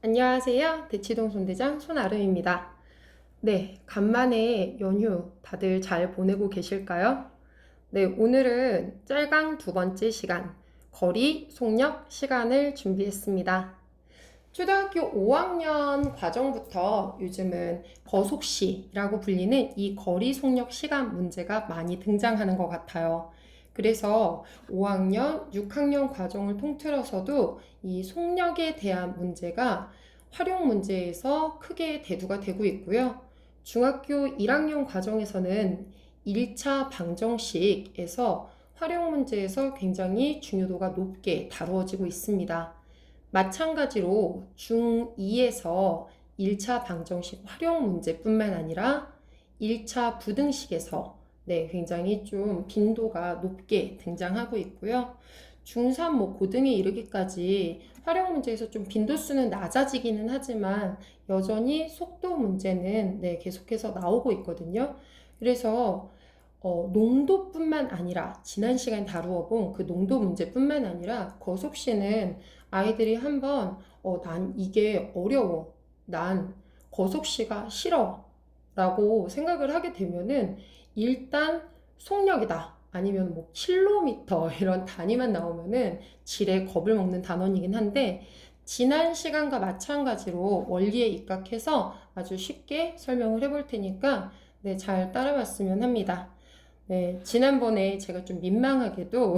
안녕하세요. 대치동 손대장 손아름입니다. 네, 간만에 연휴 다들 잘 보내고 계실까요? 네, 오늘은 짤강 두 번째 시간, 거리 속력 시간을 준비했습니다. 초등학교 5학년 과정부터 요즘은 거속시라고 불리는 이 거리 속력 시간 문제가 많이 등장하는 것 같아요. 그래서 5학년, 6학년 과정을 통틀어서도 이 속력에 대한 문제가 활용 문제에서 크게 대두가 되고 있고요. 중학교 1학년 과정에서는 1차 방정식에서 활용 문제에서 굉장히 중요도가 높게 다루어지고 있습니다. 마찬가지로 중2에서 1차 방정식 활용 문제뿐만 아니라 1차 부등식에서 굉장히 좀 빈도가 높게 등장하고 있고요. 중3 고등에 이르기까지 활용 문제에서 좀 빈도수는 낮아지기는 하지만 여전히 속도 문제는 계속해서 나오고 있거든요. 그래서 농도뿐만 아니라 지난 시간 다루어 본 그 농도 문제뿐만 아니라 거속시는 아이들이 한번 난 이게 어려워. 난 거속시가 싫어. 라고 생각을 하게 되면은 일단 속력이다. 아니면 킬로미터 이런 단위만 나오면은 지레 겁을 먹는 단원이긴 한데 지난 시간과 마찬가지로 원리에 입각해서 아주 쉽게 설명을 해볼 테니까 잘 따라왔으면 합니다. 지난번에 제가 좀 민망하게도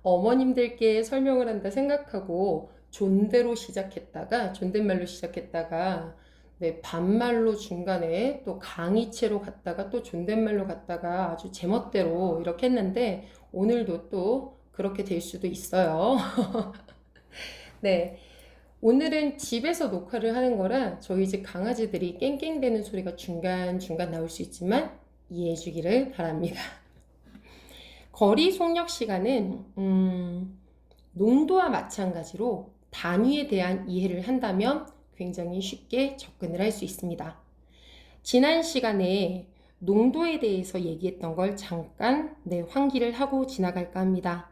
어머님들께 설명을 한다 생각하고 존댓말로 시작했다가 반말로 중간에 또 강의체로 갔다가 또 존댓말로 갔다가 아주 제멋대로 이렇게 했는데 오늘도 또 그렇게 될 수도 있어요. 네. 오늘은 집에서 녹화를 하는 거라 저희 집 강아지들이 깽깽대는 소리가 중간중간 나올 수 있지만 이해해 주기를 바랍니다. 거리 속력 시간은 농도와 마찬가지로 단위에 대한 이해를 한다면 굉장히 쉽게 접근을 할 수 있습니다. 지난 시간에 농도에 대해서 얘기했던 걸 잠깐 환기를 하고 지나갈까 합니다.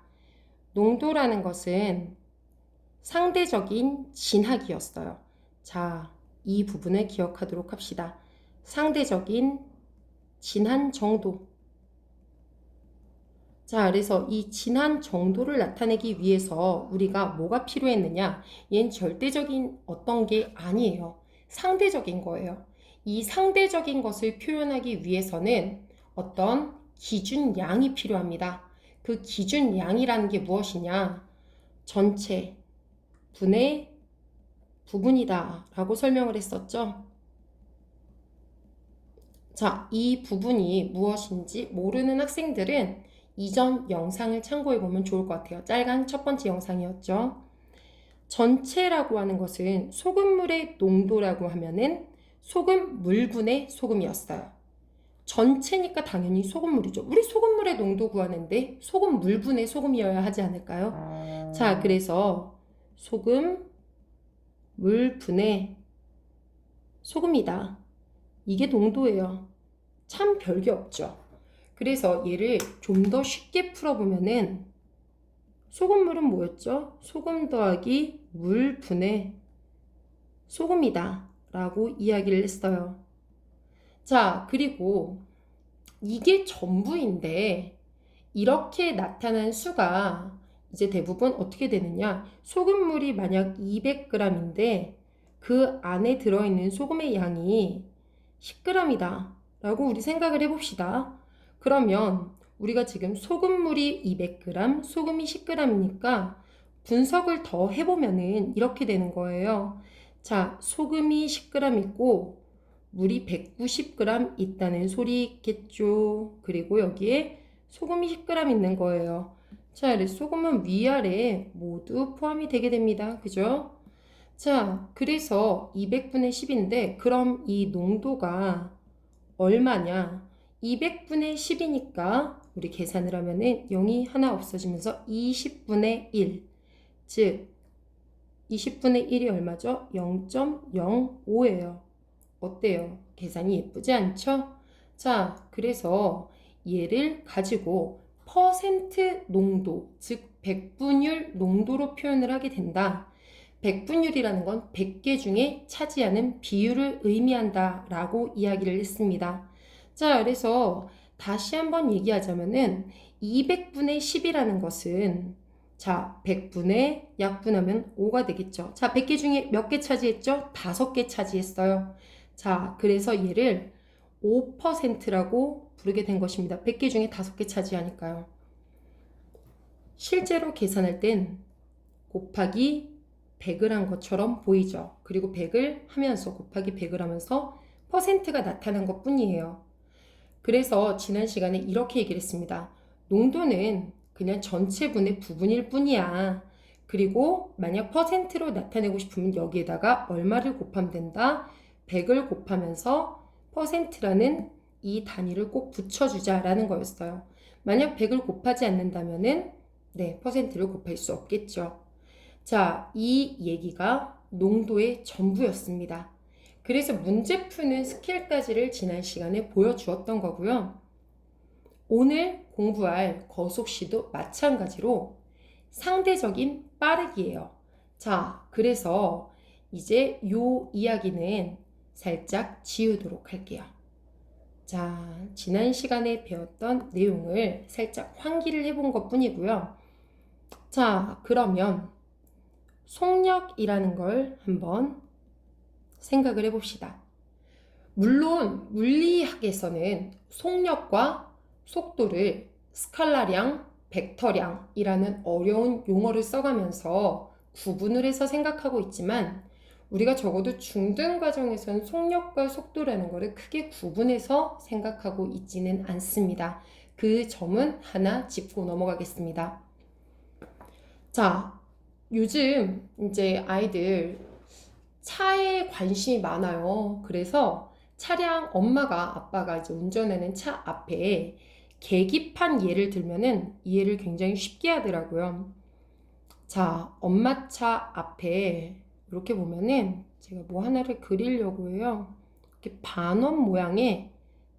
농도라는 것은 상대적인 진학이었어요. 자, 이 부분을 기억하도록 합시다. 상대적인 진한 정도. 자, 그래서 이 진한 정도를 나타내기 위해서 우리가 뭐가 필요했느냐? 얘는 절대적인 어떤 게 아니에요. 상대적인 거예요. 이 상대적인 것을 표현하기 위해서는 어떤 기준량이 필요합니다. 그 기준량이라는 게 무엇이냐? 전체 분의 부분이다 라고 설명을 했었죠. 자, 이 부분이 무엇인지 모르는 학생들은 이전 영상을 참고해보면 좋을 것 같아요. 짤강 첫 번째 영상이었죠. 전체라고 하는 것은 소금물의 농도라고 하면은 소금 물분의 소금이었어요. 전체니까 당연히 소금물이죠. 우리 소금물의 농도 구하는데 소금 물분의 소금이어야 하지 않을까요? 자, 그래서 소금 물분의 소금이다. 이게 농도예요. 참 별게 없죠. 그래서 얘를 좀 더 쉽게 풀어보면은 소금물은 뭐였죠? 소금 더하기 물 분의 소금이다 라고 이야기를 했어요. 자, 그리고 이게 전부인데 이렇게 나타난 수가 이제 대부분 어떻게 되느냐? 소금물이 만약 200g인데 그 안에 들어있는 소금의 양이 10g이다 라고 우리 생각을 해봅시다. 그러면 우리가 지금 소금물이 200g, 소금이 10g이니까 분석을 더 해보면은 이렇게 되는 거예요. 자, 소금이 10g 있고 물이 190g 있다는 소리겠죠. 그리고 여기에 소금이 10g 있는 거예요. 자, 소금은 위아래 모두 포함이 되게 됩니다. 그죠? 자, 그래서 200분의 10인데 그럼 이 농도가 얼마냐? 200분의 10이니까 우리 계산을 하면은 0이 하나 없어지면서 20분의 1. 즉 20분의 1이 얼마죠? 0.05예요. 어때요? 계산이 예쁘지 않죠? 자, 그래서 얘를 가지고 퍼센트 농도, 즉 백분율 농도로 표현을 하게 된다. 백분율이라는 건 100개 중에 차지하는 비율을 의미한다 라고 이야기를 했습니다. 자, 그래서 다시 한번 얘기하자면은 200분의 10이라는 것은 자, 100분의 약분하면 5가 되겠죠. 자, 100개 중에 몇 개 차지했죠? 5개 차지했어요. 자, 그래서 얘를 5%라고 부르게 된 것입니다. 100개 중에 5개 차지하니까요. 실제로 계산할 땐 곱하기 100을 한 것처럼 보이죠. 그리고 100을 하면서 곱하기 100을 하면서 퍼센트가 나타난 것 뿐이에요. 그래서 지난 시간에 이렇게 얘기를 했습니다. 농도는 그냥 전체분의 부분일 뿐이야. 그리고 만약 퍼센트로 나타내고 싶으면 여기에다가 얼마를 곱하면 된다? 100을 곱하면서 퍼센트라는 이 단위를 꼭 붙여주자라는 거였어요. 만약 100을 곱하지 않는다면은 퍼센트를 곱할 수 없겠죠. 자, 이 얘기가 농도의 전부였습니다. 그래서 문제 푸는 스킬까지를 지난 시간에 보여주었던 거고요. 오늘 공부할 거속시도 마찬가지로 상대적인 빠르기예요. 자, 그래서 이제 요 이야기는 살짝 지우도록 할게요. 자, 지난 시간에 배웠던 내용을 살짝 환기를 해본 것 뿐이고요. 자, 그러면 속력이라는 걸 한번 생각을 해봅시다. 물론 물리학에서는 속력과 속도를 스칼라량, 벡터량이라는 어려운 용어를 써가면서 구분을 해서 생각하고 있지만 우리가 적어도 중등 과정에서는 속력과 속도라는 것을 크게 구분해서 생각하고 있지는 않습니다. 그 점은 하나 짚고 넘어가겠습니다. 자, 요즘 이제 아이들 차에 관심이 많아요. 그래서 차량 엄마가 아빠가 이제 운전하는 차 앞에 계기판 예를 들면은 이해를 굉장히 쉽게 하더라고요. 자, 엄마 차 앞에 이렇게 보면은 제가 뭐 하나를 그리려고 해요. 이렇게 반원 모양의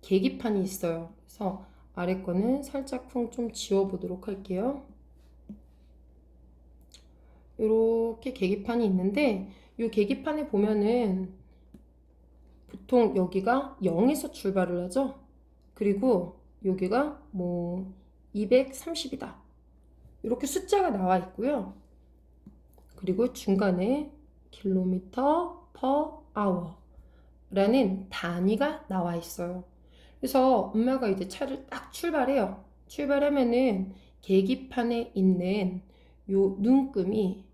계기판이 있어요. 그래서 아래 거는 살짝쿵 좀 지워보도록 할게요. 이렇게 계기판이 있는데 이 계기판에 보면은 보통 여기가 0에서 출발을 하죠. 그리고 여기가 뭐 230이다. 이렇게 숫자가 나와 있고요. 그리고 중간에 킬로미터 per hour 라는 단위가 나와 있어요. 그래서 엄마가 이제 차를 딱 출발해요. 출발하면은 계기판에 있는 요 눈금이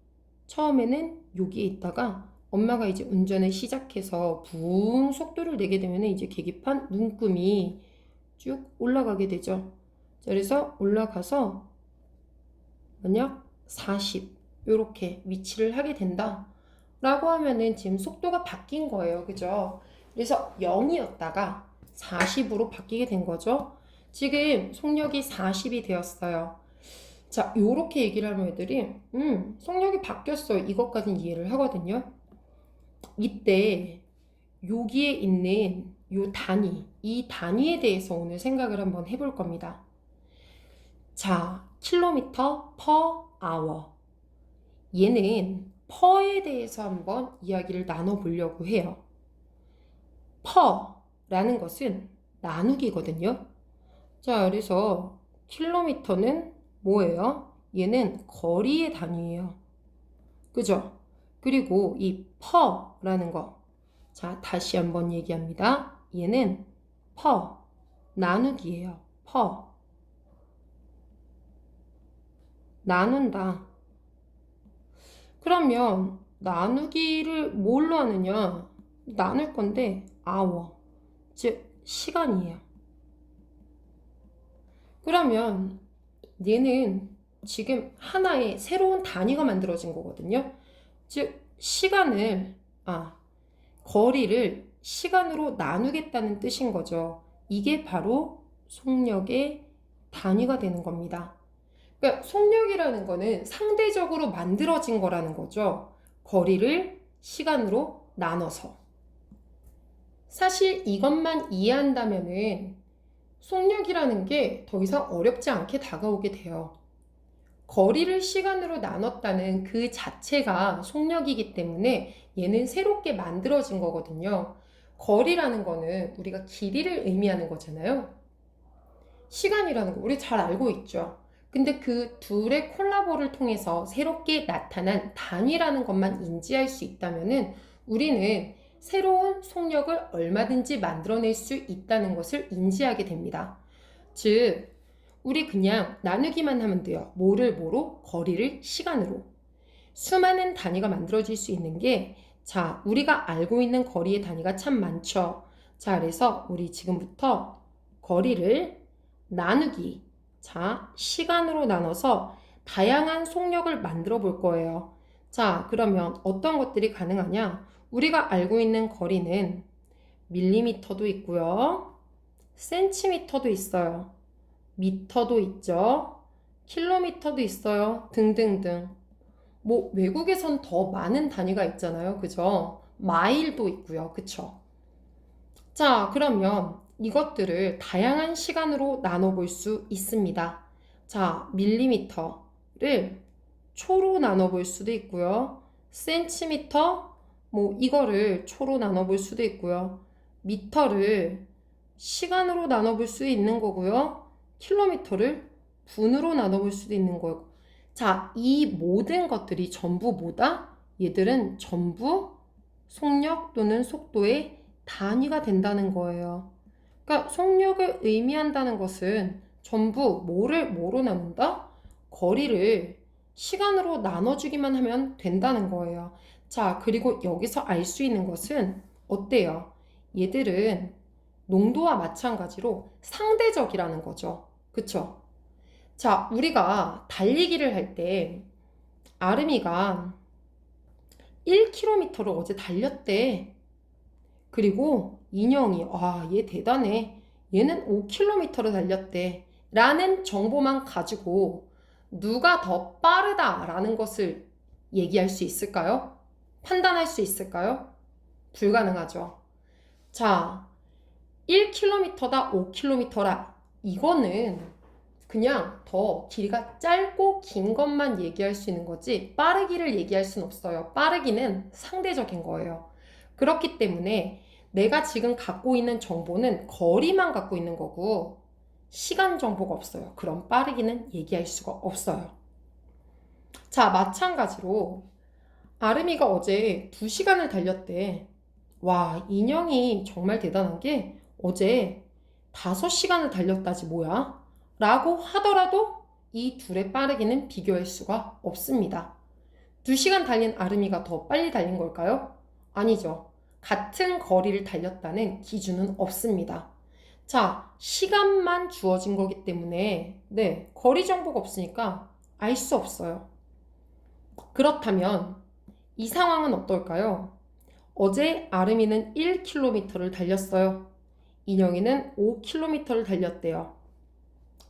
처음에는 여기에 있다가 엄마가 이제 운전을 시작해서 붕 속도를 내게 되면 이제 계기판 눈금이 쭉 올라가게 되죠. 그래서 올라가서 만약 40 이렇게 위치를 하게 된다 라고 하면은 지금 속도가 바뀐 거예요. 그죠? 그래서 0이었다가 40으로 바뀌게 된 거죠. 지금 속력이 40이 되었어요. 자, 요렇게 얘기를 하면 애들이 속력이 바뀌었어요. 이것까지는 이해를 하거든요. 이때 여기에 있는 요 단위, 이 단위에 대해서 오늘 생각을 한번 해볼 겁니다. 자, 킬로미터 per hour. 얘는 per에 대해서 한번 이야기를 나눠보려고 해요. per라는 것은 나누기거든요. 자, 그래서 킬로미터는 뭐예요? 얘는 거리의 단위예요. 그죠? 그리고 이 per라는 거. 자, 다시 한번 얘기합니다. 얘는 per, 나누기예요. per. 나눈다. 그러면 나누기를 뭘로 하느냐? 나눌 건데 hour, 즉 시간이에요. 그러면 얘는 지금 하나의 새로운 단위가 만들어진 거거든요. 즉 거리를 시간으로 나누겠다는 뜻인 거죠. 이게 바로 속력의 단위가 되는 겁니다. 그러니까 속력이라는 거는 상대적으로 만들어진 거라는 거죠. 거리를 시간으로 나눠서. 사실 이것만 이해한다면은 속력이라는 게 더 이상 어렵지 않게 다가오게 돼요. 거리를 시간으로 나눴다는 그 자체가 속력이기 때문에 얘는 새롭게 만들어진 거거든요. 거리라는 거는 우리가 길이를 의미하는 거잖아요. 시간이라는 거 우리 잘 알고 있죠. 근데 그 둘의 콜라보를 통해서 새롭게 나타난 단위라는 것만 인지할 수 있다면은 우리는 새로운 속력을 얼마든지 만들어낼 수 있다는 것을 인지하게 됩니다. 즉, 우리 그냥 나누기만 하면 돼요. 뭐를 뭐로? 거리를 시간으로. 수많은 단위가 만들어질 수 있는 게, 자, 우리가 알고 있는 거리의 단위가 참 많죠. 자, 그래서 우리 지금부터 거리를 나누기, 자, 시간으로 나눠서 다양한 속력을 만들어 볼 거예요. 자, 그러면 어떤 것들이 가능하냐? 우리가 알고 있는 거리는 밀리미터도 있고요. 센티미터도 있어요. 미터도 있죠. 킬로미터도 있어요. 등등등. 뭐 외국에선 더 많은 단위가 있잖아요. 그죠? 마일도 있고요. 그쵸? 자, 그러면 이것들을 다양한 시간으로 나눠볼 수 있습니다. 자, 밀리미터를 초로 나눠볼 수도 있고요. 센티미터, 뭐 이거를 초로 나눠볼 수도 있고요. 미터를 시간으로 나눠볼 수 있는 거고요. 킬로미터를 분으로 나눠볼 수도 있는 거고. 자, 이 모든 것들이 전부 뭐다? 얘들은 전부 속력 또는 속도의 단위가 된다는 거예요. 그러니까 속력을 의미한다는 것은 전부 뭐를 뭐로 나눈다? 거리를 시간으로 나눠주기만 하면 된다는 거예요. 자, 그리고 여기서 알 수 있는 것은 어때요? 얘들은 농도와 마찬가지로 상대적이라는 거죠. 그쵸? 자, 우리가 달리기를 할 때 아름이가 1km를 어제 달렸대. 그리고 인형이 얘 대단해. 얘는 5km를 달렸대. 라는 정보만 가지고 누가 더 빠르다라는 것을 얘기할 수 있을까요? 판단할 수 있을까요? 불가능하죠. 자, 1km다, 5km라. 이거는 그냥 더 길이가 짧고 긴 것만 얘기할 수 있는 거지 빠르기를 얘기할 수는 없어요. 빠르기는 상대적인 거예요. 그렇기 때문에 내가 지금 갖고 있는 정보는 거리만 갖고 있는 거고 시간 정보가 없어요. 그럼 빠르기는 얘기할 수가 없어요. 자, 마찬가지로 아름이가 어제 2시간을 달렸대. 와, 인형이 정말 대단한 게 어제 5시간을 달렸다지 뭐야? 라고 하더라도 이 둘의 빠르기는 비교할 수가 없습니다. 2시간 달린 아름이가 더 빨리 달린 걸까요? 아니죠. 같은 거리를 달렸다는 기준은 없습니다. 자, 시간만 주어진 거기 때문에 거리 정보가 없으니까 알 수 없어요. 그렇다면 이 상황은 어떨까요? 어제 아름이는 1km를 달렸어요. 인형이는 5km를 달렸대요.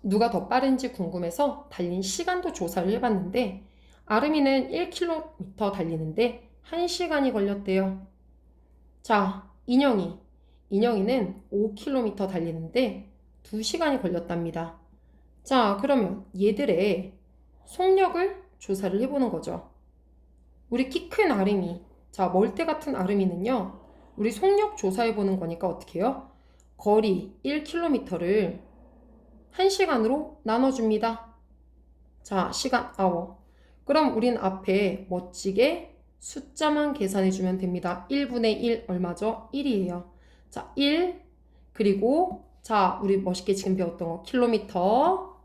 누가 더 빠른지 궁금해서 달린 시간도 조사를 해봤는데 아름이는 1km 달리는데 1시간이 걸렸대요. 자, 인형이는 5km 달리는데 2시간이 걸렸답니다. 자, 그러면 얘들의 속력을 조사를 해보는 거죠. 우리 키 큰 아름이, 자, 멀대 같은 아름이는요, 우리 속력 조사해보는 거니까 어떻게 해요? 거리 1km를 1시간으로 나눠줍니다. 자, 시간 hour. 그럼 우린 앞에 멋지게 숫자만 계산해주면 됩니다. 1분의 1 얼마죠? 1이에요. 자, 1 그리고 자, 우리 멋있게 지금 배웠던 거 킬로미터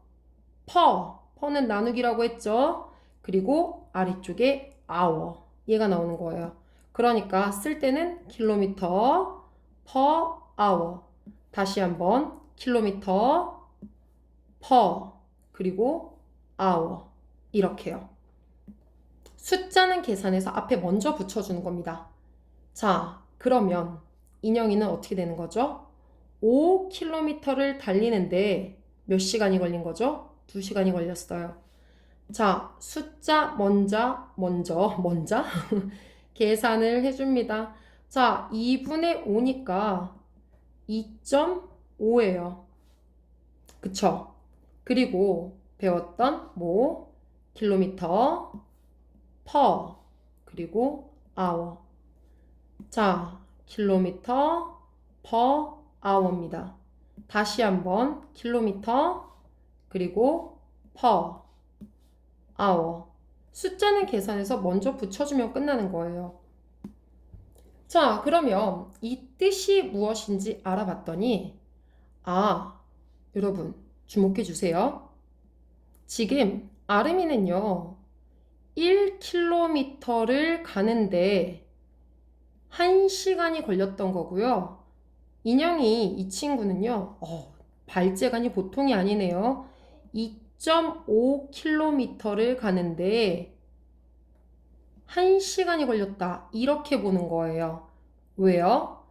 퍼는 나누기라고 했죠. 그리고 아래쪽에 hour 얘가 나오는 거예요. 그러니까 쓸 때는 킬로미터 per hour. 다시 한번 킬로미터 per 그리고 hour 이렇게요. 숫자는 계산해서 앞에 먼저 붙여주는 겁니다. 자, 그러면 인형이는 어떻게 되는 거죠? 5km를 달리는데 몇 시간이 걸린 거죠? 2시간이 걸렸어요. 자, 숫자 먼저 계산을 해줍니다. 자, 2분의 5니까 2.5예요. 그쵸? 그리고 배웠던 킬로미터, per, 그리고 hour. 자, 킬로미터, per hour입니다. 다시 한번 킬로미터, 그리고 per hour. 숫자는 계산해서 먼저 붙여주면 끝나는 거예요. 자, 그러면 이 뜻이 무엇인지 알아봤더니, 여러분, 주목해 주세요. 지금 아름이는요, 1km를 가는데 1시간이 걸렸던 거고요. 인형이 이 친구는요, 발재간이 보통이 아니네요. 2.5km를 가는데 1시간이 걸렸다. 이렇게 보는 거예요. 왜요?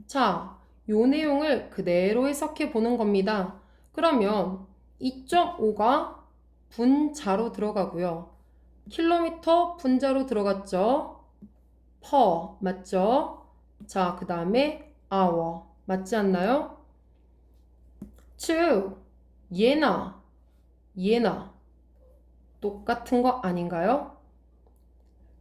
자, 요 내용을 그대로 해석해 보는 겁니다. 그러면 2.5가 분자로 들어가고요. 킬로미터 분자로 들어갔죠? per 맞죠? 자, 그 다음에 hour 맞지 않나요? 즉, 얘나 똑같은 거 아닌가요?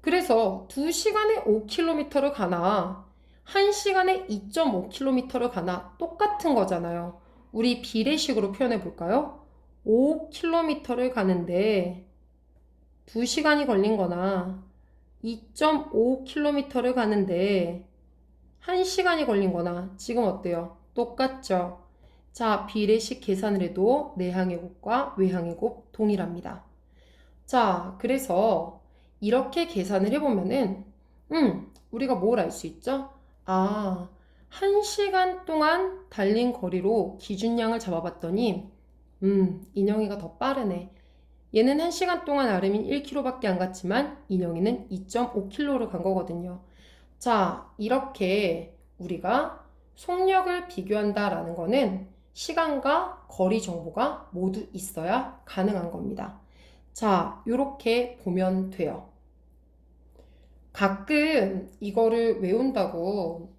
그래서 2시간에 5km를 가나 1시간에 2.5km를 가나 똑같은 거잖아요. 우리 비례식으로 표현해 볼까요? 5km를 가는데 2시간이 걸린 거나 2.5km를 가는데 1시간이 걸린 거나 지금 어때요? 똑같죠? 자, 비례식 계산을 해도 내항의 곱과 외항의 곱 동일합니다. 자, 그래서 이렇게 계산을 해보면은 우리가 뭘 알 수 있죠? 1시간 동안 달린 거리로 기준량을 잡아봤더니 인형이가 더 빠르네. 얘는 1시간 동안 아름인 1km밖에 안 갔지만 인형이는 2.5km를 간 거거든요. 자, 이렇게 우리가 속력을 비교한다라는 거는 시간과 거리 정보가 모두 있어야 가능한 겁니다. 자, 이렇게 보면 돼요. 가끔 이거를 외운다고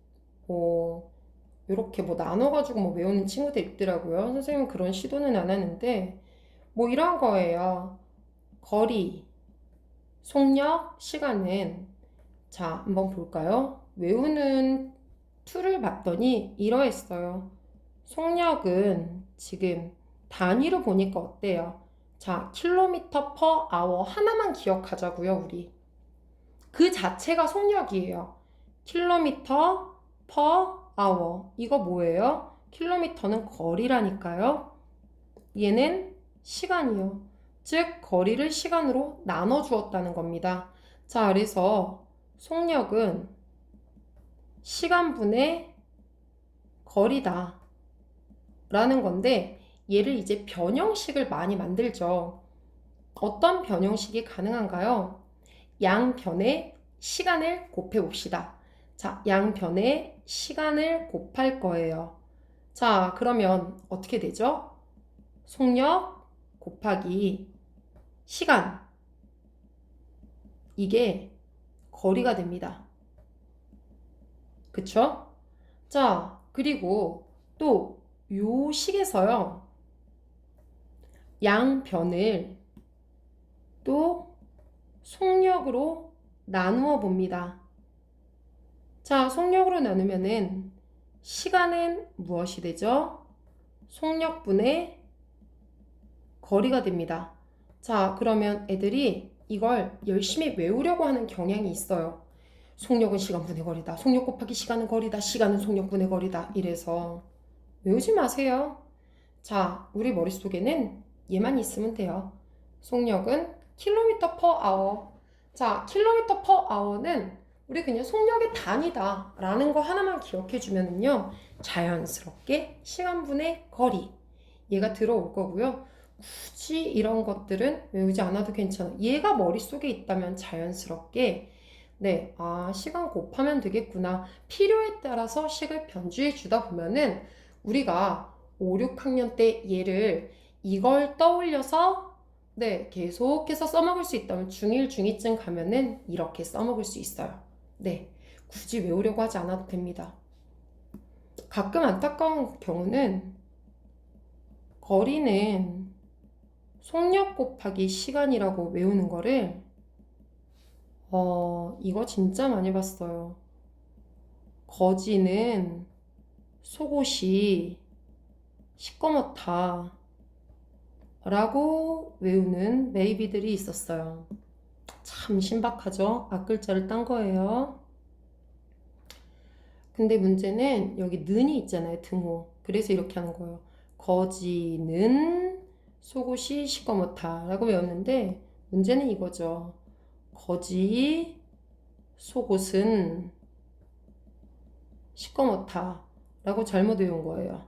이렇게 나눠가지고 외우는 친구들 있더라고요. 선생님은 그런 시도는 안 하는데 이런 거예요. 거리, 속력, 시간은 자, 한번 볼까요? 외우는 툴을 봤더니 이러했어요. 속력은 지금 단위로 보니까 어때요? 자, 킬로미터 퍼 아워 하나만 기억하자고요, 우리. 그 자체가 속력이에요. 킬로미터 퍼 아워. 이거 뭐예요? 킬로미터는 거리라니까요. 얘는 시간이요. 즉, 거리를 시간으로 나눠 주었다는 겁니다. 자, 그래서 속력은 시간분의 거리다 라는 건데 얘를 이제 변형식을 많이 만들죠. 어떤 변형식이 가능한가요? 양변에 시간을 곱해 봅시다. 자, 양변에 시간을 곱할 거예요. 자, 그러면 어떻게 되죠? 속력 곱하기 시간. 이게 거리가 됩니다. 그쵸? 자, 그리고 또 요 식에서요. 양변을 또 속력으로 나누어 봅니다. 자, 속력으로 나누면은 시간은 무엇이 되죠? 속력분의 거리가 됩니다. 자, 그러면 애들이 이걸 열심히 외우려고 하는 경향이 있어요. 속력은 시간분의 거리다. 속력 곱하기 시간은 거리다. 시간은 속력분의 거리다. 이래서 외우지 마세요. 자, 우리 머릿속에는 얘만 있으면 돼요. 속력은 킬로미터 퍼 아워. 자, 킬로미터 퍼 아워는 우리 그냥 속력의 단위다 라는 거 하나만 기억해 주면은요, 자연스럽게 시간분의 거리 얘가 들어올 거고요. 굳이 이런 것들은 외우지 않아도 괜찮아. 얘가 머릿속에 있다면 자연스럽게 시간 곱하면 되겠구나. 필요에 따라서 식을 변주해 주다 보면은 우리가 5, 6학년 때 얘를 이걸 떠올려서 계속해서 써먹을 수 있다면 중1, 중2쯤 가면은 이렇게 써먹을 수 있어요. 굳이 외우려고 하지 않아도 됩니다. 가끔 안타까운 경우는 거리는 속력 곱하기 시간이라고 외우는 거를 이거 진짜 많이 봤어요. 거지는 속옷이 시꺼멓다 라고 외우는 베이비들이 있었어요. 참 신박하죠? 앞글자를 딴 거예요. 근데 문제는 여기 는이 있잖아요. 등호. 그래서 이렇게 하는 거예요. 거지는 속옷이 시꺼멓다 라고 외웠는데 문제는 이거죠. 거지 속옷은 시꺼멓다 라고 잘못 외운 거예요.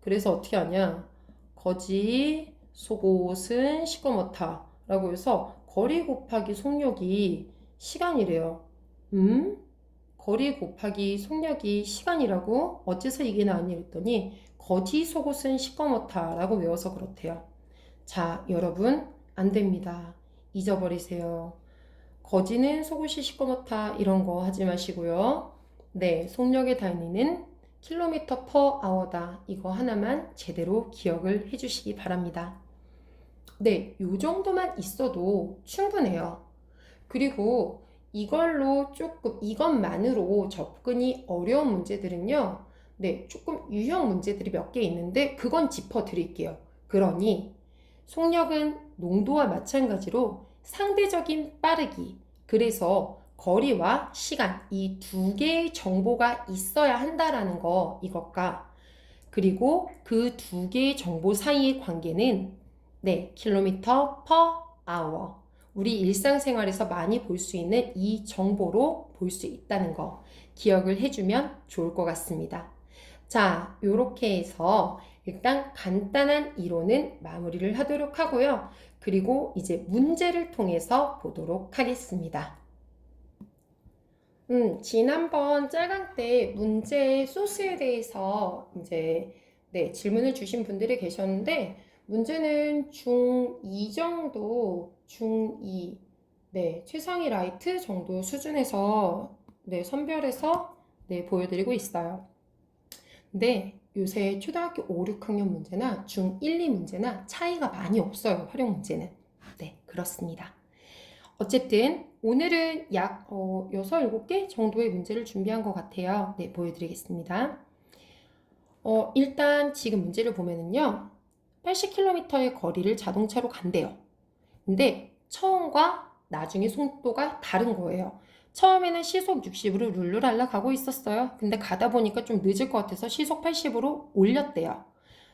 그래서 어떻게 하냐? 거지 속옷은 시꺼멓다 라고 해서 거리 곱하기 속력이 시간이래요. 거리 곱하기 속력이 시간이라고? 어째서 이게 나왔니? 했더니 거지 속옷은 시꺼멓다 라고 외워서 그렇대요. 자, 여러분 안 됩니다. 잊어버리세요. 거지는 속옷이 시꺼멓다 이런 거 하지 마시고요. 네, 속력의 단위는 킬로미터 퍼 아워다. 이거 하나만 제대로 기억을 해주시기 바랍니다. 네, 요 정도만 있어도 충분해요. 그리고 이걸로 조금 이것만으로 접근이 어려운 문제들은요. 네, 조금 유형 문제들이 몇 개 있는데 그건 짚어 드릴게요. 그러니 속력은 농도와 마찬가지로 상대적인 빠르기, 그래서 거리와 시간 이 두 개의 정보가 있어야 한다라는 거 이것과 그리고 그 두 개의 정보 사이의 관계는 네, 킬로미터 퍼 아워. 우리 일상생활에서 많이 볼 수 있는 이 정보로 볼 수 있다는 거 기억을 해주면 좋을 것 같습니다. 자, 요렇게 해서 일단 간단한 이론은 마무리를 하도록 하고요. 그리고 이제 문제를 통해서 보도록 하겠습니다. 지난번 짤강 때 문제 소스에 대해서 이제 네, 질문을 주신 분들이 계셨는데 문제는 중2 정도, 중2, 네, 최상위 라이트 정도 수준에서 네, 선별해서 네, 보여드리고 있어요. 근데 요새 초등학교 5, 6학년 문제나 중1, 2 문제나 차이가 많이 없어요. 활용 문제는. 네, 그렇습니다. 어쨌든 오늘은 약 6, 7개 정도의 문제를 준비한 것 같아요. 네, 보여드리겠습니다. 일단 지금 문제를 보면은요. 80km의 거리를 자동차로 간대요. 근데 처음과 나중에 속도가 다른 거예요. 처음에는 시속 60으로 룰루랄라 가고 있었어요. 근데 가다 보니까 좀 늦을 것 같아서 시속 80으로 올렸대요.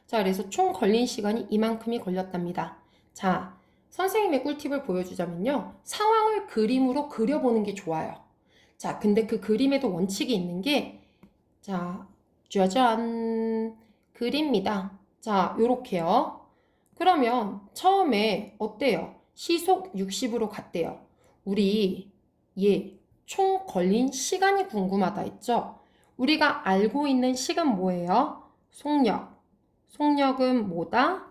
자, 그래서 총 걸린 시간이 이만큼이 걸렸답니다. 자, 선생님의 꿀팁을 보여주자면요. 상황을 그림으로 그려보는 게 좋아요. 자, 근데 그 그림에도 원칙이 있는 게, 자, 짜잔, 그립니다. 자, 요렇게요. 그러면 처음에 어때요? 시속 60으로 갔대요. 우리 총 걸린 시간이 궁금하다 했죠? 우리가 알고 있는 시간 뭐예요? 속력. 속력은 뭐다?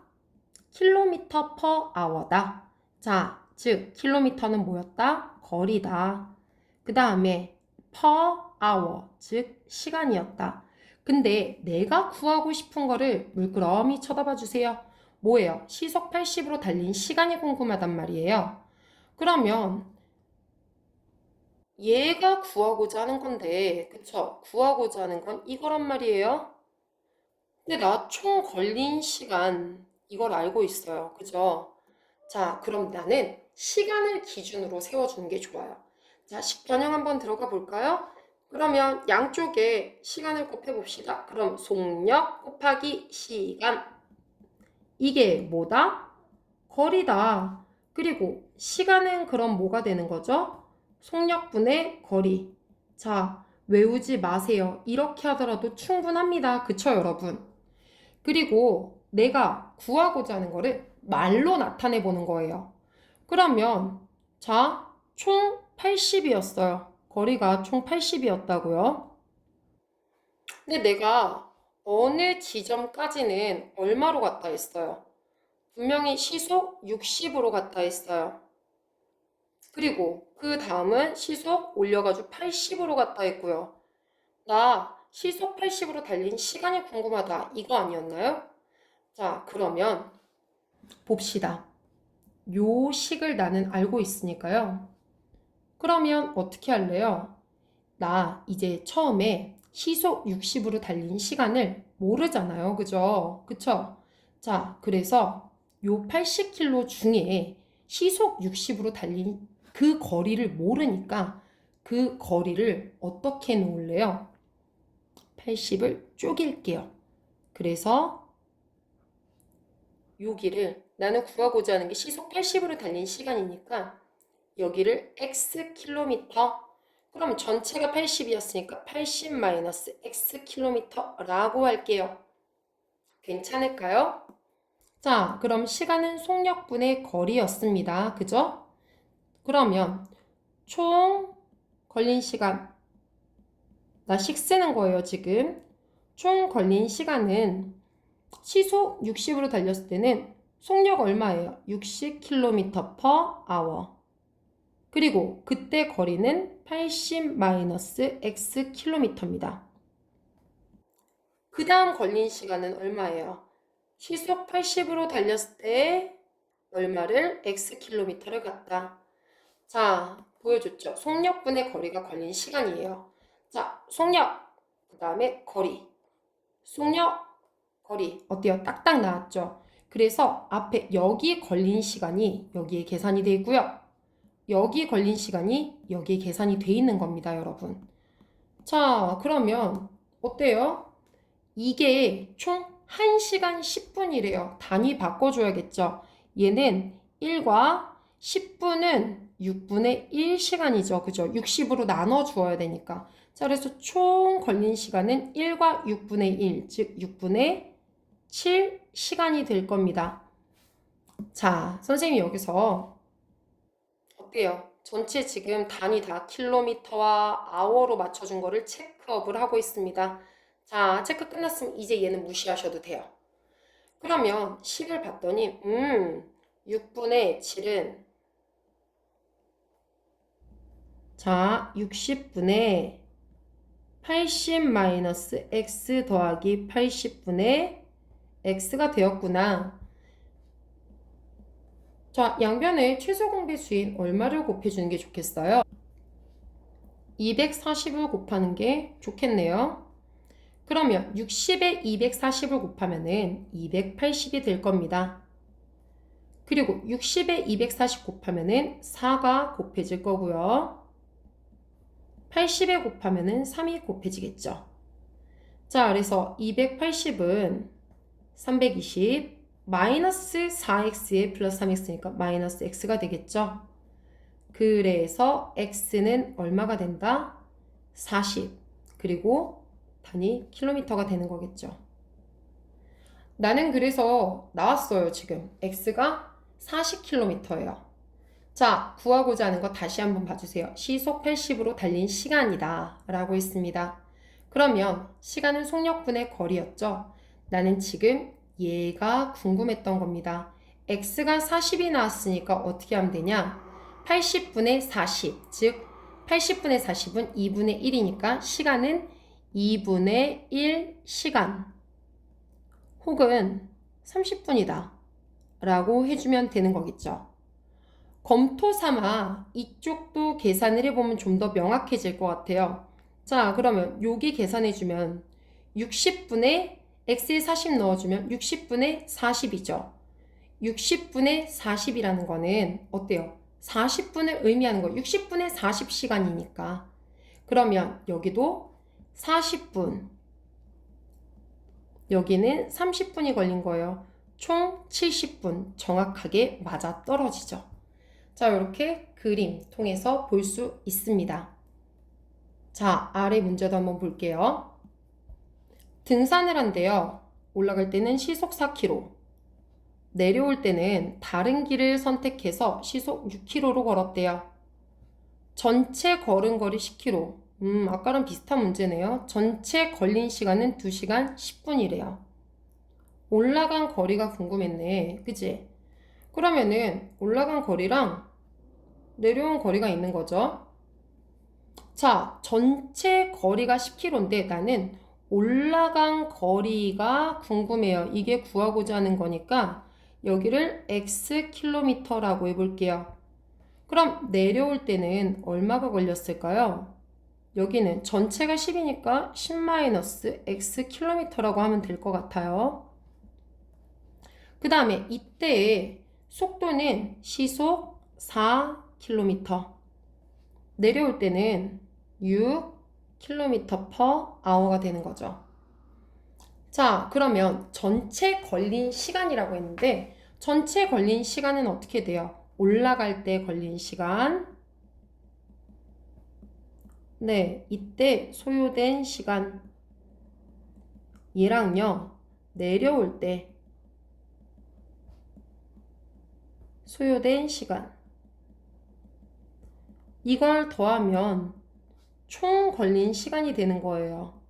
킬로미터 퍼 아워다. 자, 즉 킬로미터는 뭐였다? 거리다. 그 다음에 per hour, 즉 시간이었다. 근데 내가 구하고 싶은 거를 물끄러미 쳐다봐 주세요. 뭐예요? 시속 80으로 달린 시간이 궁금하단 말이에요. 그러면 얘가 구하고자 하는 건데, 그쵸? 구하고자 하는 건 이거란 말이에요. 근데 나 총 걸린 시간 이걸 알고 있어요. 그죠? 자, 그럼 나는 시간을 기준으로 세워주는 게 좋아요. 자, 식변형 한번 들어가 볼까요? 그러면 양쪽에 시간을 곱해봅시다. 그럼 속력 곱하기 시간. 이게 뭐다? 거리다. 그리고 시간은 그럼 뭐가 되는 거죠? 속력분의 거리. 자, 외우지 마세요. 이렇게 하더라도 충분합니다. 그쵸, 여러분? 그리고 내가 구하고자 하는 거를 말로 나타내 보는 거예요. 그러면 자, 총 80이었어요. 거리가 총 80이었다고요. 근데 내가 어느 지점까지는 얼마로 갔다 했어요? 분명히 시속 60으로 갔다 했어요. 그리고 그 다음은 시속 올려가지고 80으로 갔다 했고요. 나 시속 80으로 달린 시간이 궁금하다. 이거 아니었나요? 자, 그러면 봅시다. 요 식을 나는 알고 있으니까요. 그러면 어떻게 할래요? 나 이제 처음에 시속 60으로 달린 시간을 모르잖아요. 그죠? 그쵸? 자, 그래서 요 80km 중에 시속 60으로 달린 그 거리를 모르니까 그 거리를 어떻게 놓을래요? 80을 쪼갤게요. 그래서 여기를 나는 구하고자 하는 게 시속 80으로 달린 시간이니까 여기를 x 그럼 전체가 80이었으니까 80-x 킬로미터라고 할게요. 괜찮을까요? 자, 그럼 시간은 속력분의 거리였습니다. 그죠? 그러면 총 걸린 시간, 나 식 쓰는 거예요, 지금. 총 걸린 시간은 시속 60으로 달렸을 때는 속력 얼마예요? 60km per hour. 그리고 그때 거리는 80-x 킬로미터입니다. 그 다음 걸린 시간은 얼마예요? 시속 80으로 달렸을 때 얼마를 x 킬로미터를 갔다. 자, 보여줬죠? 속력분의 거리가 걸린 시간이에요. 자, 속력, 그 다음에 거리. 속력, 거리. 어때요? 딱딱 나왔죠? 그래서 앞에 여기 걸린 시간이 여기에 계산이 되고요. 여기 걸린 시간이 여기에 계산이 돼 있는 겁니다, 여러분. 자, 그러면 어때요? 이게 총 1시간 10분이래요. 단위 바꿔줘야겠죠. 얘는 1과 10분은 6분의 1시간이죠. 그죠? 60으로 나눠 주어야 되니까. 자, 그래서 총 걸린 시간은 1과 6분의 1, 즉 6분의 7시간이 될 겁니다. 자, 선생님이 여기서 어때요? 전체 지금 단위 다 킬로미터와 아워로 맞춰준 거를 체크업을 하고 있습니다. 자, 체크 끝났으면 이제 얘는 무시하셔도 돼요. 그러면 10을 봤더니 6분의 7은 자, 60분의 80-x 더하기 80분의 x가 되었구나. 자, 양변에 최소 공배수인 얼마를 곱해주는 게 좋겠어요? 240을 곱하는 게 좋겠네요. 그러면 60에 240을 곱하면은 280이 될 겁니다. 그리고 60에 240 곱하면은 4가 곱해질 거고요. 80에 곱하면은 3이 곱해지겠죠. 자, 그래서 280은 320 마이너스 4x에 플러스 3x니까 마이너스 x가 되겠죠. 그래서 x는 얼마가 된다? 40 그리고 단위 킬로미터가 되는 거겠죠. 나는 그래서 나왔어요. 지금 x가 40km예요. 자, 구하고자 하는 거 다시 한번 봐주세요. 시속 80으로 달린 시간이다 라고 했습니다. 그러면 시간은 속력분의 거리였죠. 나는 지금 얘가 궁금했던 겁니다. x가 40이 나왔으니까 어떻게 하면 되냐? 80분의 40, 즉 80분의 40은 2분의 1이니까 시간은 2분의 1시간 혹은 30분이다 라고 해주면 되는 거겠죠. 검토 삼아 이쪽도 계산을 해보면 좀 더 명확해질 것 같아요. 자, 그러면 여기 계산해주면 60분의 x에 40 넣어주면 60분의 40이죠. 60분의 40이라는 거는 어때요? 40분을 의미하는 거 60분의 40시간이니까. 그러면 여기도 40분, 여기는 30분이 걸린 거예요. 총 70분 정확하게 맞아 떨어지죠. 자, 이렇게 그림 통해서 볼 수 있습니다. 자, 아래 문제도 한번 볼게요. 등산을 한대요. 올라갈 때는 시속 4km, 내려올 때는 다른 길을 선택해서 시속 6km로 걸었대요. 전체 걸은 거리 10km. 아까랑 비슷한 문제네요. 전체 걸린 시간은 2시간 10분이래요. 올라간 거리가 궁금했네. 그치? 그러면은 올라간 거리랑 내려온 거리가 있는 거죠. 자, 전체 거리가 10km인데 나는 올라간 거리가 궁금해요. 이게 구하고자 하는 거니까 여기를 x 킬로미터라고 해볼게요. 그럼 내려올 때는 얼마가 걸렸을까요? 여기는 전체가 10이니까 10-x 킬로미터라고 하면 될 것 같아요. 그 다음에 이때의 속도는 시속 4km. 내려올 때는 6km/h가 되는 거죠. 자, 그러면 전체 걸린 시간이라고 했는데 전체 걸린 시간은 어떻게 돼요? 올라갈 때 걸린 시간. 네, 이때 소요된 시간. 얘랑요, 내려올 때 소요된 시간. 이걸 더하면 총 걸린 시간이 되는 거예요.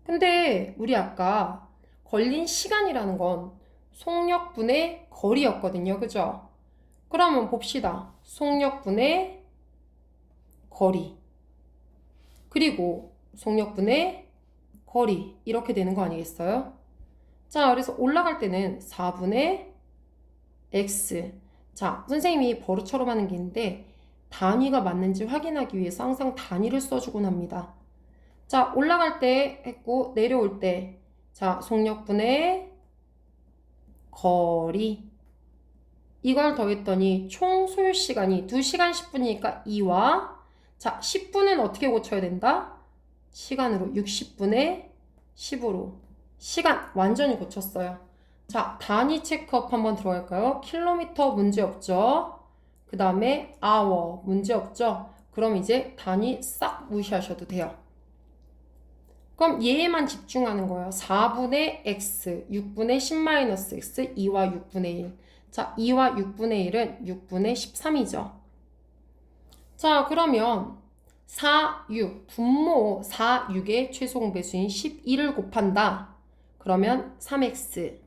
근데 우리 아까 걸린 시간이라는 건 속력분의 거리였거든요. 그죠? 그러면 봅시다. 속력분의 거리. 그리고 속력분의 거리. 이렇게 되는 거 아니겠어요? 자, 그래서 올라갈 때는 4분의 x. 자, 선생님이 버릇처럼 하는 게 있는데 단위가 맞는지 확인하기 위해서 항상 단위를 써주곤 합니다. 자, 올라갈 때 했고 내려올 때 자, 속력분의 거리. 이걸 더했더니 총 소요 시간이 2시간 10분이니까 2와 자, 10분은 어떻게 고쳐야 된다? 시간으로 60분의 10으로 시간 완전히 고쳤어요. 자, 단위 체크업 한번 들어갈까요? 킬로미터 문제 없죠? 그 다음에 hour 문제 없죠? 그럼 이제 단위 싹 무시하셔도 돼요. 그럼 얘에만 집중하는 거예요. 4분의 x, 6분의 10-x, 2와 6분의 1. 자, 2와 6분의 1은 6분의 13이죠. 자, 그러면 4, 6, 분모 4, 6의 최소공배수인 11을 곱한다. 그러면 3x.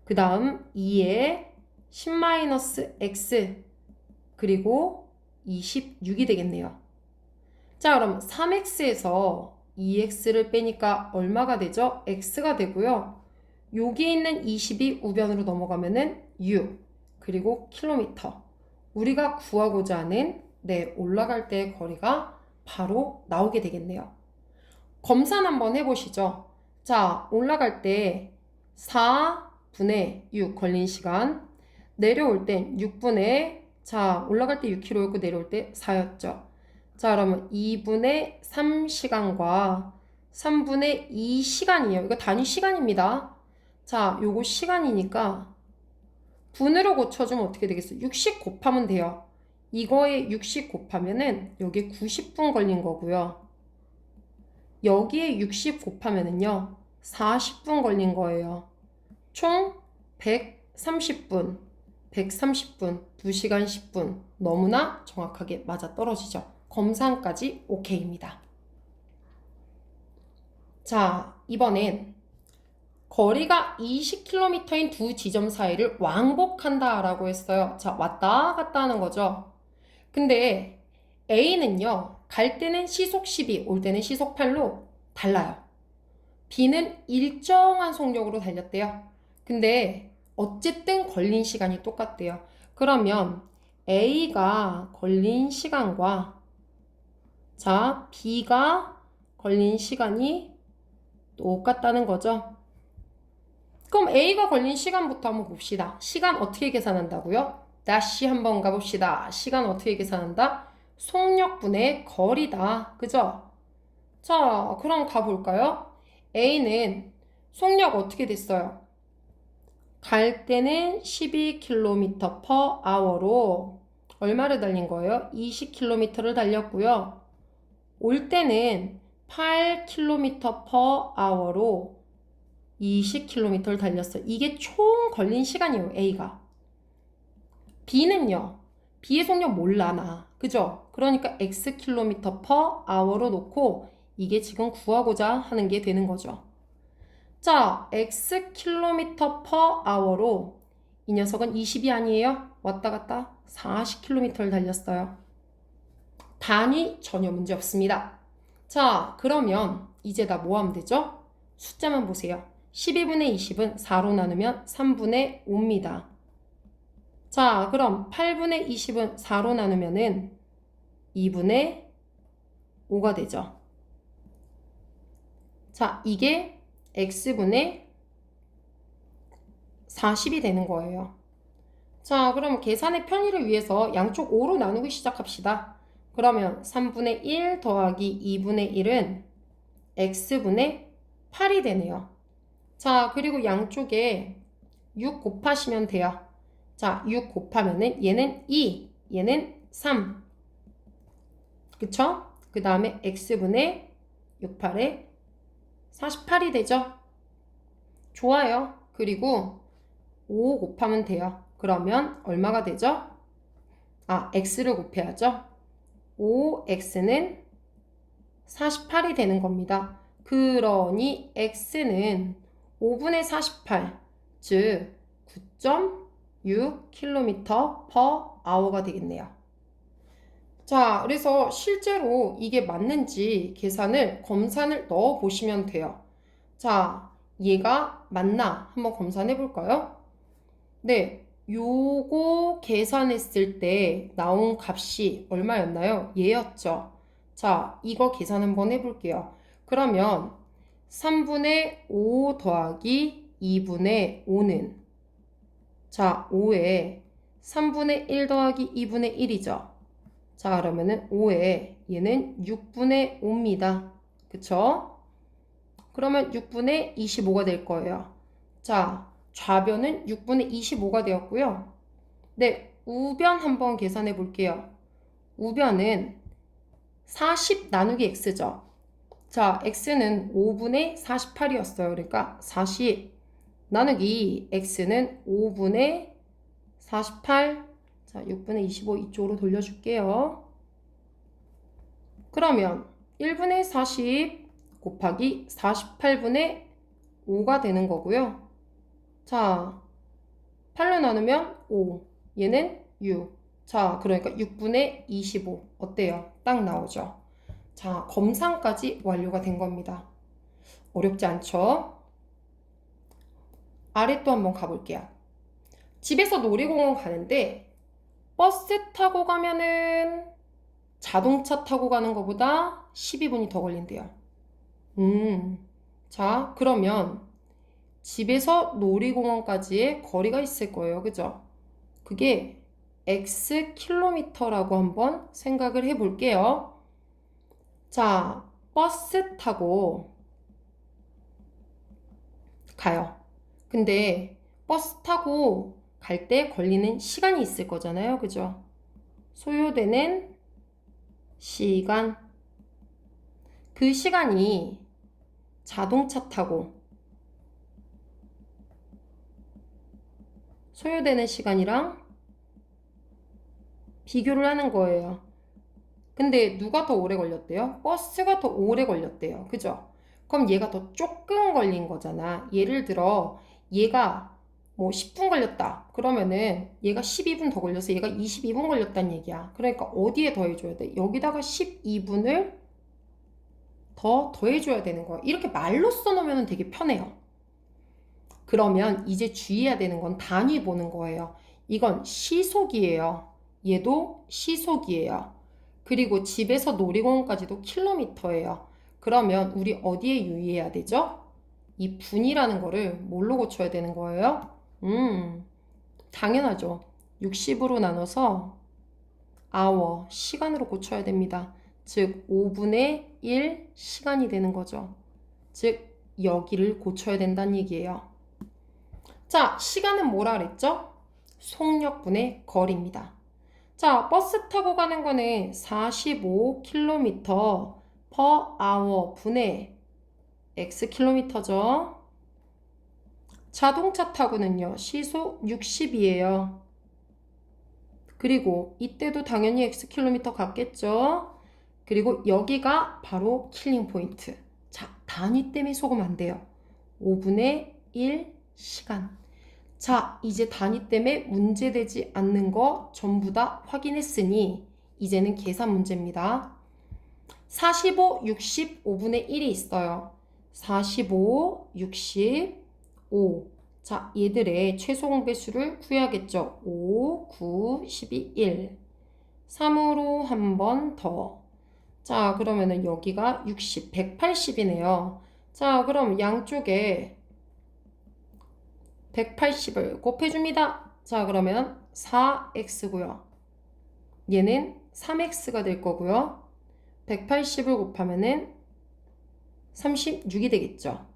그 다음 2에 10-x. 그리고 26이 되겠네요. 자, 그럼 3x에서 2x를 빼니까 얼마가 되죠? x가 되고요. 여기 있는 20이 우변으로 넘어가면은 6 그리고 킬로미터. 우리가 구하고자 하는 올라갈 때의 거리가 바로 나오게 되겠네요. 검산 한번 해보시죠. 자, 올라갈 때 4분의 6 걸린 시간, 내려올 땐 6분의 자, 올라갈 때 6km였고 내려올 때 4였죠. 자, 그러면 2분의 3시간과 3분의 2시간이에요. 이거 단위 시간입니다. 자, 요거 시간이니까 분으로 고쳐주면 어떻게 되겠어요? 60 곱하면 돼요. 이거에 60 곱하면은 여기에 90분 걸린 거고요. 여기에 60 곱하면은요 40분 걸린 거예요. 총 130분, 130분, 2시간 10분 너무나 정확하게 맞아 떨어지죠. 검산까지 오케이입니다. 자, 이번엔 거리가 20km인 두 지점 사이를 왕복한다 라고 했어요. 자, 왔다 갔다 하는 거죠. 근데 A는요, 갈 때는 시속 12, 올 때는 시속 8로 달라요. B는 일정한 속력으로 달렸대요. 근데 어쨌든 걸린 시간이 똑같대요. 그러면 A가 걸린 시간과 자, B가 걸린 시간이 똑같다는 거죠. 그럼 A가 걸린 시간부터 한번 봅시다. 시간 어떻게 계산한다고요? 다시 한번 가봅시다. 시간 어떻게 계산한다? 속력분의 거리다. 그죠? 자, 그럼 가볼까요? A는 속력 어떻게 됐어요? 갈 때는 12km/h로 얼마를 달린 거예요? 20km를 달렸고요. 올 때는 8km/h로 20km를 달렸어요. 이게 총 걸린 시간이에요, A가. B는요, B의 속력 몰라, 나. 그죠? 그러니까 x km/h로 놓고 이게 지금 구하고자 하는 게 되는 거죠. 자, x km/h로 이 녀석은 20이 아니에요? 왔다 갔다 40km를 달렸어요. 단위 전혀 문제 없습니다. 자, 그러면 이제 다 뭐 하면 되죠? 숫자만 보세요. 12분의 20은 4로 나누면 3분의 5입니다. 자, 그럼 8분의 20은 4로 나누면은 2분의 5가 되죠. 자, 이게 x분의 40이 되는 거예요. 자, 그럼 계산의 편의를 위해서 양쪽 5로 나누기 시작합시다. 그러면 3분의 1 더하기 2분의 1은 x분의 8이 되네요. 자, 그리고 양쪽에 6 곱하시면 돼요. 자, 6 곱하면은 얘는 2, 얘는 3. 그쵸? 그 다음에 x분의 6, 8에 48이 되죠? 좋아요. 그리고 5 곱하면 돼요. 그러면 얼마가 되죠? 아, x를 곱해야죠. 5x는 48이 되는 겁니다. 그러니 x는 5분의 48, 즉 9.6km/h가 되겠네요. 자, 그래서 실제로 이게 맞는지 계산을 검산을 넣어 보시면 돼요. 자, 얘가 맞나 한번 검산해 볼까요? 네, 요거 계산했을 때 나온 값이 얼마였나요? 얘였죠. 자, 이거 계산 한번 해볼게요. 그러면 3분의 5 더하기 2분의 5는 자, 5에 3분의 1 더하기 2분의 1이죠. 자, 그러면은 5에 얘는 6분의 5입니다. 그쵸? 그러면 6분의 25가 될 거예요. 자, 좌변은 6분의 25가 되었고요. 네, 우변 한번 계산해 볼게요. 우변은 40 나누기 x죠. 자, x는 5분의 48이었어요. 그러니까 40 나누기 x는 5분의 48. 자, 6분의 25 이쪽으로 돌려줄게요. 그러면 1분의 40 곱하기 48분의 5가 되는 거고요. 자, 8로 나누면 5. 얘는 6. 자, 그러니까 6분의 25. 어때요? 딱 나오죠? 자, 검산까지 완료가 된 겁니다. 어렵지 않죠? 아래 또 한번 가볼게요. 집에서 놀이공원 가는데 버스 타고 가면은 자동차 타고 가는 것보다 12분이 더 걸린대요. 자, 그러면 집에서 놀이공원까지의 거리가 있을 거예요. 그죠? 그게 x 킬로미터라고 한번 생각을 해 볼게요. 자, 버스 타고 가요. 근데 버스 타고 갈 때 걸리는 시간이 있을 거잖아요. 그죠? 소요되는 시간. 그 시간이 자동차 타고 소요되는 시간이랑 비교를 하는 거예요. 근데 누가 더 오래 걸렸대요? 버스가 더 오래 걸렸대요. 그죠? 그럼 얘가 더 조금 걸린 거잖아. 예를 들어 얘가 뭐 10분 걸렸다. 그러면은 얘가 12분 더 걸려서 얘가 22분 걸렸다는 얘기야. 그러니까 어디에 더해줘야 돼? 여기다가 12분을 더해줘야 되는 거야. 이렇게 말로 써놓으면 되게 편해요. 그러면 이제 주의해야 되는 건 단위 보는 거예요. 이건 시속이에요. 얘도 시속이에요. 그리고 집에서 놀이공원까지도 킬로미터예요. 그러면 우리 어디에 유의해야 되죠? 이 분이라는 거를 뭘로 고쳐야 되는 거예요? 당연하죠. 60으로 나눠서 hour, 시간으로 고쳐야 됩니다. 즉 5분의 1 시간이 되는 거죠. 즉 여기를 고쳐야 된다는 얘기예요. 자, 시간은 뭐라 그랬죠? 속력분의 거리입니다. 자, 버스 타고 가는 거는 45km/h 분의 xkm죠. 자동차 타고는요, 시속 60이에요. 그리고 이때도 당연히 xkm 같겠죠. 그리고 여기가 바로 킬링 포인트. 자, 단위 때문에 속으면 안 돼요. 5분의 1 시간. 자, 이제 단위 때문에 문제되지 않는 거 전부 다 확인했으니 이제는 계산 문제입니다. 45, 60, 5분의 1이 있어요. 45, 60, 5. 자, 얘들의 최소 공배수를 구해야겠죠. 5, 9, 12, 1. 3으로 한 번 더. 자, 그러면은 여기가 60, 180이네요. 자, 그럼 양쪽에 180을 곱해줍니다. 자, 그러면 4x고요. 얘는 3x가 될 거고요. 180을 곱하면은 36이 되겠죠.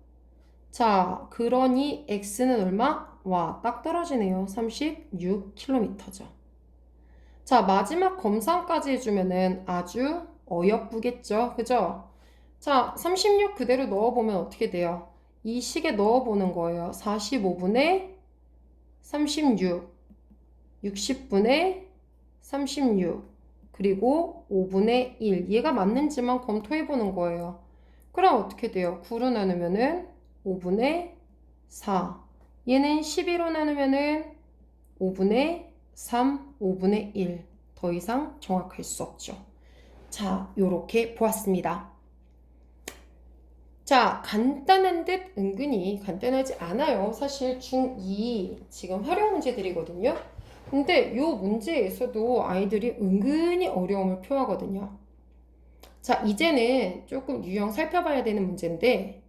자, 그러니 x는 얼마? 와, 딱 떨어지네요. 36km죠. 자, 마지막 검산까지 해주면은 아주 어여쁘겠죠? 그죠? 자, 36 그대로 넣어보면 어떻게 돼요? 이 식에 넣어보는 거예요. 45분의 36, 60분의 36, 그리고 5분의 1. 얘가 맞는지만 검토해보는 거예요. 그럼 어떻게 돼요? 9로 나누면은 5분의 4. 얘는 12로 나누면은 5분의 3, 5분의 1. 더 이상 정확할 수 없죠. 자, 요렇게 보았습니다. 자, 간단한 듯 은근히 간단하지 않아요. 사실 중2 지금 활용 문제들이거든요. 근데 요 문제에서도 아이들이 은근히 어려움을 표하거든요. 자, 이제는 조금 유형 살펴봐야 되는 문제인데,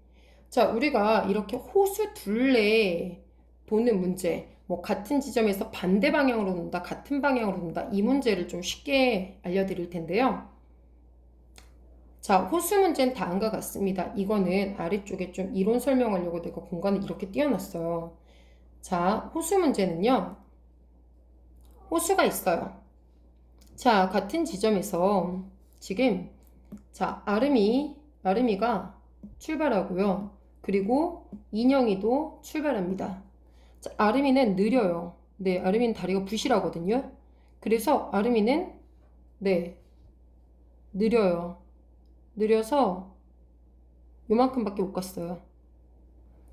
자, 우리가 이렇게 호수 둘레 도는 문제, 뭐 같은 지점에서 반대 방향으로 돈다, 같은 방향으로 돈다, 이 문제를 좀 쉽게 알려드릴 텐데요. 자, 호수 문제는 다음과 같습니다. 이거는 아래쪽에 좀 이론 설명하려고 내가 공간을 이렇게 띄워놨어요. 자, 호수 문제는요. 호수가 있어요. 자, 같은 지점에서 지금 자, 아름이가 출발하고요. 그리고 인형이도 출발합니다. 자, 아름이는 느려요. 네, 아름이는 다리가 부실하거든요. 그래서 아름이는 네, 느려요. 느려서 요만큼밖에 못 갔어요.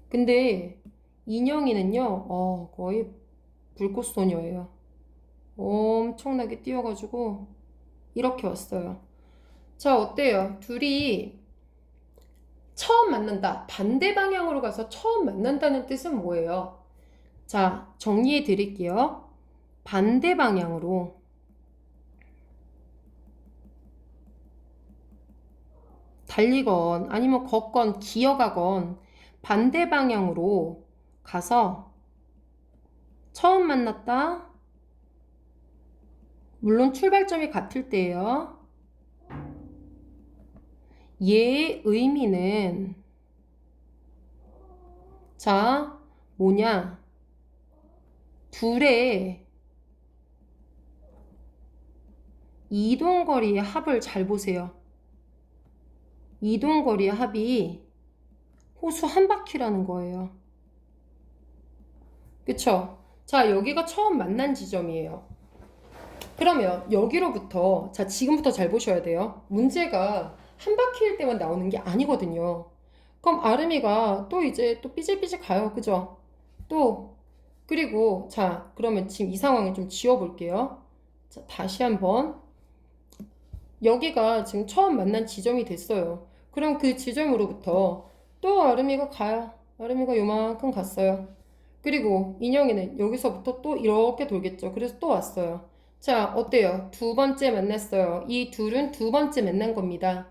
근데 인형이는요, 거의 불꽃소녀예요. 엄청나게 뛰어가지고 이렇게 왔어요. 자, 어때요? 둘이 처음 만난다. 반대 방향으로 가서 처음 만난다는 뜻은 뭐예요? 자, 정리해 드릴게요. 반대 방향으로 달리건 아니면 걷건 기어가건 반대 방향으로 가서 처음 만났다. 물론 출발점이 같을 때예요. 얘의 의미는 자, 뭐냐? 둘의 이동거리의 합을 잘 보세요. 이동거리의 합이 호수 한 바퀴라는 거예요. 그쵸? 자, 여기가 처음 만난 지점이에요. 그러면 여기로부터, 자, 지금부터 잘 보셔야 돼요. 문제가 한 바퀴일 때만 나오는 게 아니거든요. 그럼 아름이가 또 이제 또 삐질삐질 가요. 그죠? 또, 그리고, 자, 그러면 지금 이 상황을 좀 지워볼게요. 자, 다시 한번. 여기가 지금 처음 만난 지점이 됐어요. 그럼 그 지점으로부터 또 아름이가 가요. 아름이가 요만큼 갔어요. 그리고 인형이는 여기서부터 또 이렇게 돌겠죠. 그래서 또 왔어요. 자, 어때요? 두 번째 만났어요. 이 둘은 두 번째 만난 겁니다.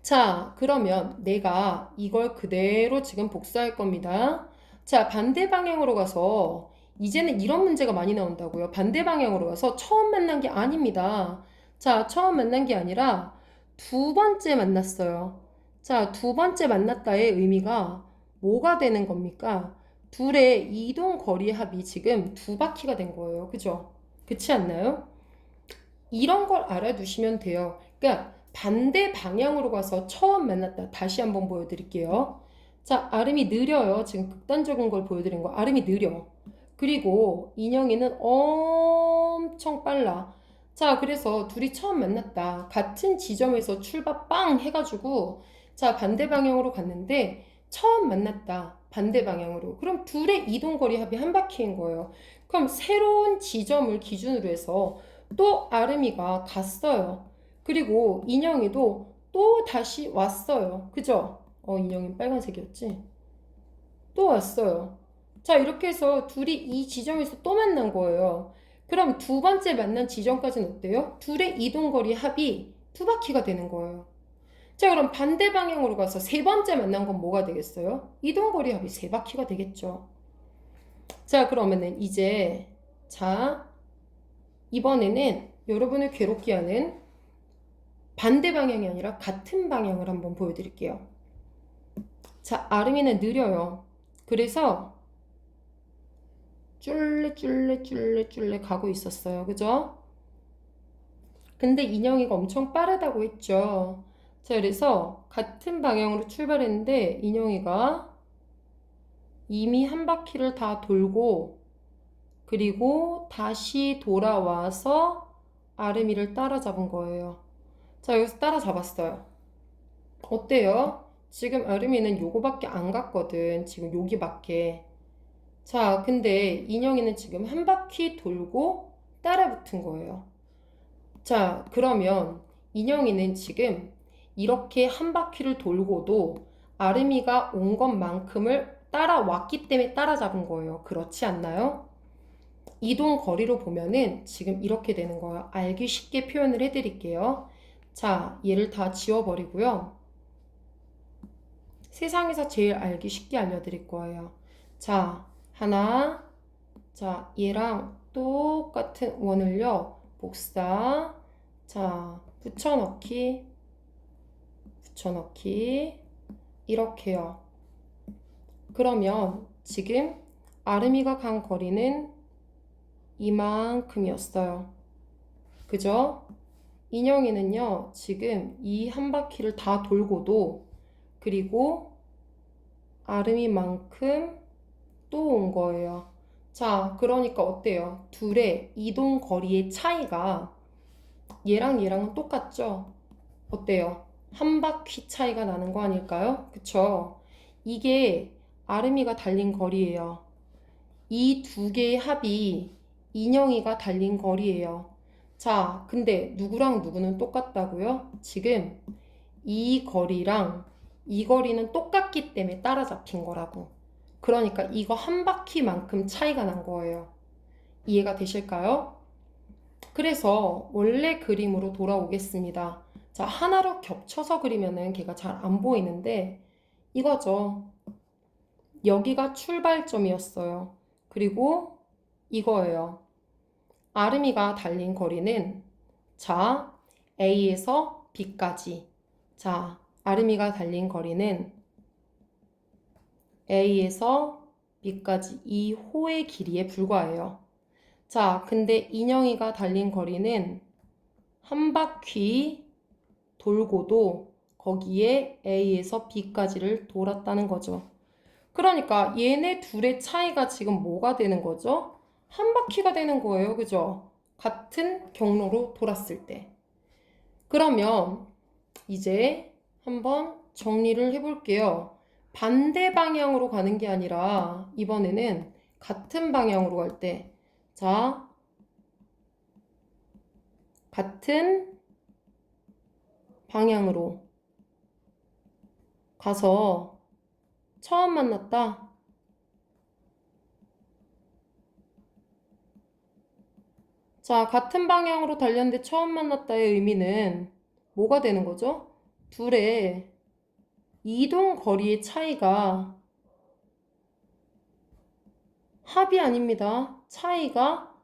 자, 그러면 내가 이걸 그대로 지금 복사할 겁니다. 자, 반대 방향으로 가서 이제는 이런 문제가 많이 나온다고요. 반대 방향으로 가서 처음 만난 게 아닙니다. 자, 처음 만난 게 아니라 두 번째 만났어요. 자, 두 번째 만났다의 의미가 뭐가 되는 겁니까? 둘의 이동 거리 합이 지금 두 바퀴가 된 거예요. 그죠? 그렇지 않나요? 이런 걸 알아두시면 돼요. 그러니까 반대 방향으로 가서 처음 만났다. 다시 한번 보여드릴게요. 자, 아름이 느려요. 지금 극단적인 걸 보여드린 거. 아름이 느려. 그리고 인형이는 엄청 빨라. 자, 그래서 둘이 처음 만났다. 같은 지점에서 출발 빵 해가지고 자, 반대 방향으로 갔는데 처음 만났다. 반대 방향으로. 그럼 둘의 이동거리 합이 한 바퀴인 거예요. 그럼 새로운 지점을 기준으로 해서 또 아름이가 갔어요. 그리고 인형이도 또 다시 왔어요. 그죠? 인형이 빨간색이었지? 또 왔어요. 자, 이렇게 해서 둘이 이 지점에서 또 만난 거예요. 그럼 두 번째 만난 지점까지는 어때요? 둘의 이동거리 합이 두 바퀴가 되는 거예요. 자, 그럼 반대 방향으로 가서 세 번째 만난 건 뭐가 되겠어요? 이동거리 합이 세 바퀴가 되겠죠. 자, 그러면은 이제, 자, 이번에는 여러분을 괴롭게 하는 반대 방향이 아니라 같은 방향을 한번 보여드릴게요. 자, 아름이는 느려요. 그래서 쫄래 가고 있었어요. 그죠? 근데 인형이가 엄청 빠르다고 했죠. 자, 그래서 같은 방향으로 출발했는데 인형이가 이미 한 바퀴를 다 돌고 그리고 다시 돌아와서 아름이를 따라잡은 거예요. 자, 여기서 따라잡았어요. 어때요? 지금 아름이는 요거밖에 안 갔거든. 지금 여기밖에. 자, 근데 인형이는 지금 한 바퀴 돌고 따라붙은 거예요. 자, 그러면 인형이는 지금 이렇게 한 바퀴를 돌고도 아름이가 온 것만큼을 따라왔기 때문에 따라잡은 거예요. 그렇지 않나요? 이동 거리로 보면은 지금 이렇게 되는 거예요. 알기 쉽게 표현을 해드릴게요. 자, 얘를 다 지워버리고요. 세상에서 제일 알기 쉽게 알려드릴 거예요. 자, 하나. 자, 얘랑 똑같은 원을요. 복사. 자, 붙여넣기. 이렇게요. 그러면 지금 아름이가 간 거리는 이만큼이었어요. 그죠? 인형이는요, 지금 이 한 바퀴를 다 돌고도 그리고 아름이만큼 또 온 거예요. 자, 그러니까 어때요? 둘의 이동 거리의 차이가 얘랑 얘랑은 똑같죠? 어때요? 한 바퀴 차이가 나는 거 아닐까요? 그쵸? 이게 아름이가 달린 거리예요. 이 두 개의 합이 인형이가 달린 거리예요. 자, 근데 누구랑 누구는 똑같다고요? 지금 이 거리랑 이 거리는 똑같기 때문에 따라잡힌 거라고. 그러니까 이거 한 바퀴만큼 차이가 난 거예요. 이해가 되실까요? 그래서 원래 그림으로 돌아오겠습니다. 자, 하나로 겹쳐서 그리면은 걔가 잘 안 보이는데 이거죠. 여기가 출발점이었어요. 그리고 이거예요. 아름이가 달린 거리는 자, A에서 B까지. 자, 아름이가 달린 거리는 A에서 B까지 이 호의 길이에 불과해요. 자, 근데 인형이가 달린 거리는 한 바퀴 돌고도 거기에 A에서 B까지를 돌았다는 거죠. 그러니까 얘네 둘의 차이가 지금 뭐가 되는 거죠? 한 바퀴가 되는 거예요. 그죠? 같은 경로로 돌았을 때. 그러면 이제 한번 정리를 해볼게요. 반대 방향으로 가는 게 아니라 이번에는 같은 방향으로 갈 때, 자, 같은 방향으로 가서 처음 만났다. 자, 같은 방향으로 달렸는데 처음 만났다의 의미는 뭐가 되는 거죠? 둘의 이동 거리의 차이가 합이 아닙니다. 차이가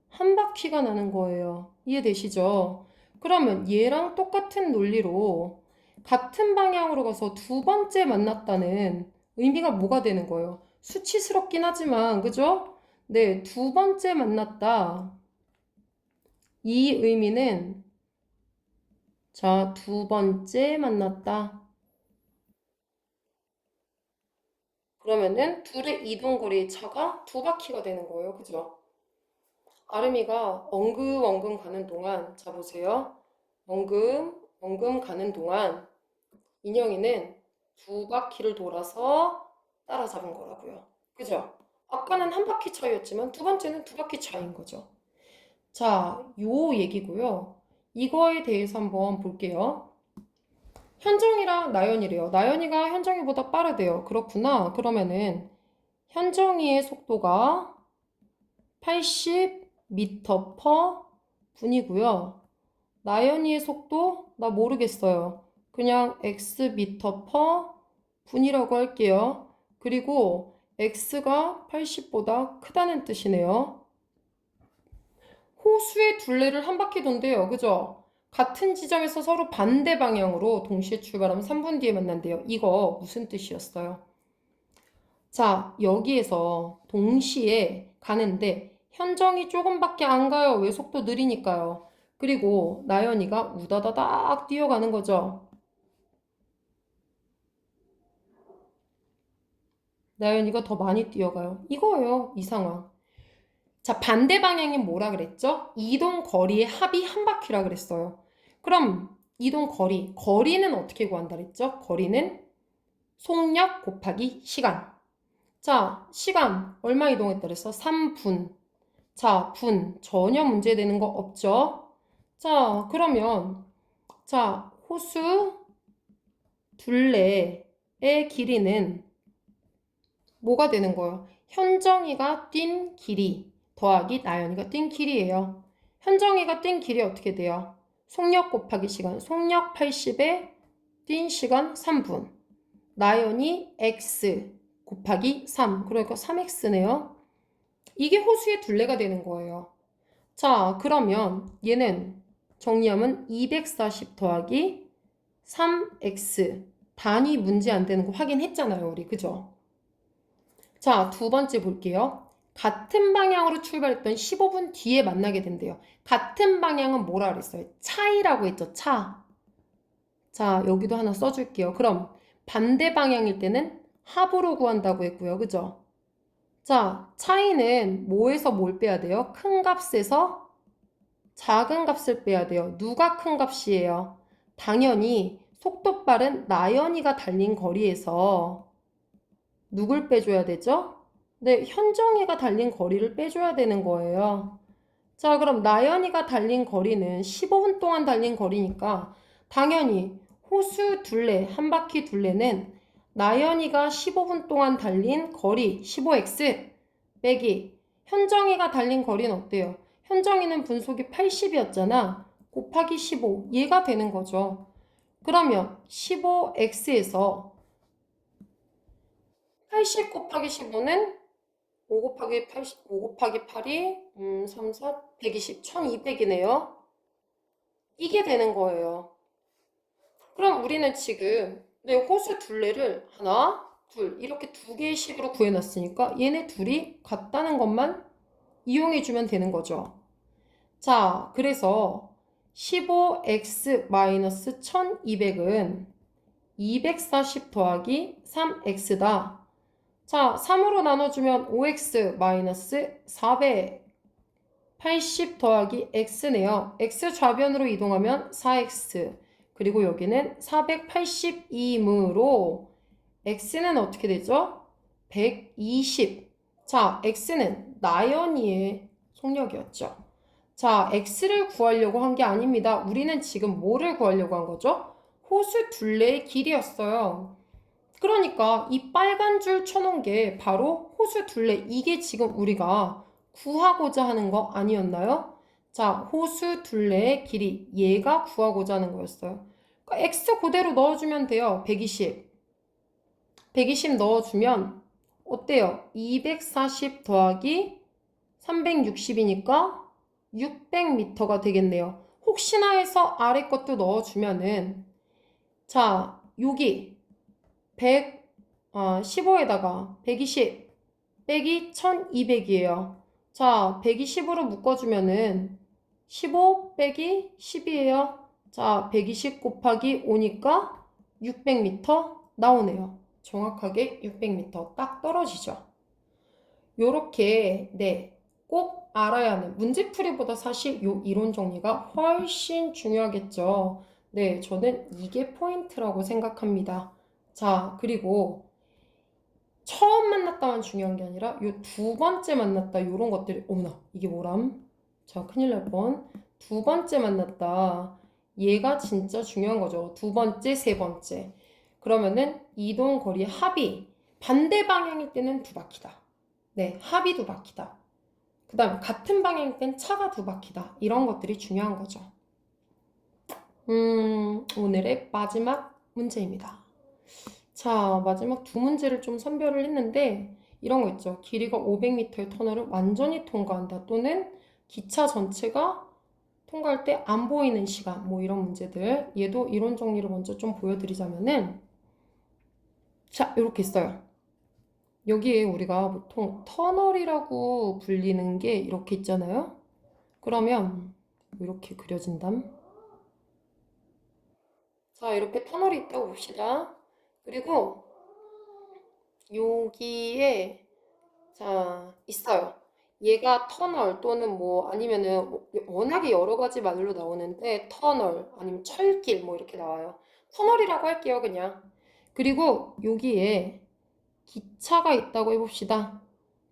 한 바퀴가 나는 거예요. 이해되시죠? 그러면 얘랑 똑같은 논리로 같은 방향으로 가서 두 번째 만났다는 의미가 뭐가 되는 거예요? 수치스럽긴 하지만, 그죠? 네, 두 번째 만났다. 이 의미는, 자, 두 번째 만났다. 그러면은 둘의 이동거리의 차가 두 바퀴가 되는 거예요. 그죠? 아름이가 엉금엉금 가는 동안, 자, 보세요. 엉금 가는 동안 인형이는 두 바퀴를 돌아서 따라잡은 거라고요. 그죠? 아까는 한 바퀴 차이였지만 두 번째는 두 바퀴 차이인 거죠. 자, 요 얘기고요. 이거에 대해서 한번 볼게요. 현정이랑 나연이래요. 나연이가 현정이보다 빠르대요. 그렇구나. 그러면은 현정이의 속도가 80m per 분이고요. 나연이의 속도 나 모르겠어요. 그냥 xm per 분이라고 할게요. 그리고 x가 80보다 크다는 뜻이네요. 호수의 둘레를 한 바퀴 돈대요. 그죠? 같은 지점에서 서로 반대 방향으로 동시에 출발하면 3분 뒤에 만난대요. 이거 무슨 뜻이었어요? 자, 여기에서 동시에 가는데 현정이 조금밖에 안 가요. 왜? 속도 느리니까요. 그리고 나연이가 우다다닥 뛰어가는 거죠. 나연이가 더 많이 뛰어가요. 이거예요. 이 상황. 자, 반대 방향이 뭐라 그랬죠? 이동 거리의 합이 한 바퀴라 그랬어요. 그럼 이동 거리는 어떻게 구한다 그랬죠? 거리는 속력 곱하기 시간. 자, 시간 얼마 이동했다 그랬어? 3분. 자, 분 전혀 문제되는 거 없죠? 자, 그러면 자, 호수 둘레의 길이는 뭐가 되는 거예요? 현정이가 뛴 길이 더하기 나연이가 뛴 길이에요. 현정이가 뛴 길이 어떻게 돼요? 속력 곱하기 시간. 속력 80에 뛴 시간 3분. 나연이 x 곱하기 3. 그러니까 3x네요. 이게 호수의 둘레가 되는 거예요. 자, 그러면 얘는 정리하면 240 더하기 3x. 단위 문제 안 되는 거 확인했잖아요, 우리. 그죠? 자, 두 번째 볼게요. 같은 방향으로 출발했던 15분 뒤에 만나게 된대요. 같은 방향은 뭐라 그랬어요? 차이라고 했죠, 차. 자, 여기도 하나 써줄게요. 그럼 반대 방향일 때는 합으로 구한다고 했고요. 그죠? 자, 차이는 뭐에서 뭘 빼야 돼요? 큰 값에서 작은 값을 빼야 돼요. 누가 큰 값이에요? 당연히 속도 빠른 나연이가 달린 거리에서 누굴 빼줘야 되죠? 네, 현정이가 달린 거리를 빼줘야 되는 거예요. 자, 그럼 나연이가 달린 거리는 15분 동안 달린 거리니까 당연히 호수 둘레, 한 바퀴 둘레는 나연이가 15분 동안 달린 거리 15x 빼기 현정이가 달린 거리는 어때요? 현정이는 분속이 80이었잖아. 곱하기 15. 얘가 되는 거죠. 그러면 15x에서 80 곱하기 15는 5 곱하기 80, 5 곱하기 8이 3, 4, 120, 1200이네요. 이게 되는 거예요. 그럼 우리는 지금 네, 호수 둘레를 하나, 둘 이렇게 두 개의 식으로 구해놨으니까 얘네 둘이 같다는 것만 이용해주면 되는 거죠. 자, 그래서 15x-1200은 240 더하기 3x다. 자, 3으로 나눠주면 5x-400 80 더하기 x네요. x 좌변으로 이동하면 4x 그리고 여기는 482이므로 x는 어떻게 되죠? 120. 자, x는 나연이의 속력이었죠. 자, x를 구하려고 한 게 아닙니다. 우리는 지금 뭐를 구하려고 한 거죠? 호수 둘레의 길이었어요. 그러니까 이 빨간 줄 쳐놓은 게 바로 호수 둘레. 이게 지금 우리가 구하고자 하는 거 아니었나요? 자, 호수 둘레의 길이. 얘가 구하고자 하는 거였어요. 그러니까 x 그대로 넣어주면 돼요. 120. 120 넣어주면 어때요? 240 더하기 360이니까 600m가 되겠네요. 혹시나 해서 아래 것도 넣어주면은 자, 여기 15에다가 120 빼기 1200이에요. 자, 120으로 묶어주면은 15 빼기 10이에요. 자, 120 곱하기 5니까 600m 나오네요. 정확하게 600m 딱 떨어지죠. 요렇게 네, 꼭 알아야 하는 문제풀이보다 사실 요 이론 정리가 훨씬 중요하겠죠. 네, 저는 이게 포인트라고 생각합니다. 자, 그리고 처음 만났다만 중요한 게 아니라 요 두 번째 만났다 요런 것들이 어머나 이게 뭐람? 자, 큰일 날 뻔. 두 번째 만났다. 얘가 진짜 중요한 거죠. 두 번째, 세 번째. 그러면은 이동 거리의 합이 반대 방향일 때는 두 바퀴다. 네, 합이 두 바퀴다. 그 다음 같은 방향일 땐 차가 두 바퀴다. 이런 것들이 중요한 거죠. 오늘의 마지막 문제입니다. 자, 마지막 두 문제를 좀 선별을 했는데 이런 거 있죠. 길이가 500m의 터널을 완전히 통과한다. 또는 기차 전체가 통과할 때 안 보이는 시간. 뭐 이런 문제들. 얘도 이론 정리를 먼저 좀 보여드리자면은 자, 이렇게 있어요. 여기에 우리가 보통 터널이라고 불리는 게 이렇게 있잖아요. 그러면 이렇게 그려진담. 자, 이렇게 터널이 있다고 봅시다. 그리고 여기에 자, 있어요. 얘가 터널 또는 뭐 아니면은 워낙에 여러 가지 말로 나오는데 터널 아니면 철길 뭐 이렇게 나와요. 터널이라고 할게요, 그냥. 그리고 여기에 기차가 있다고 해봅시다.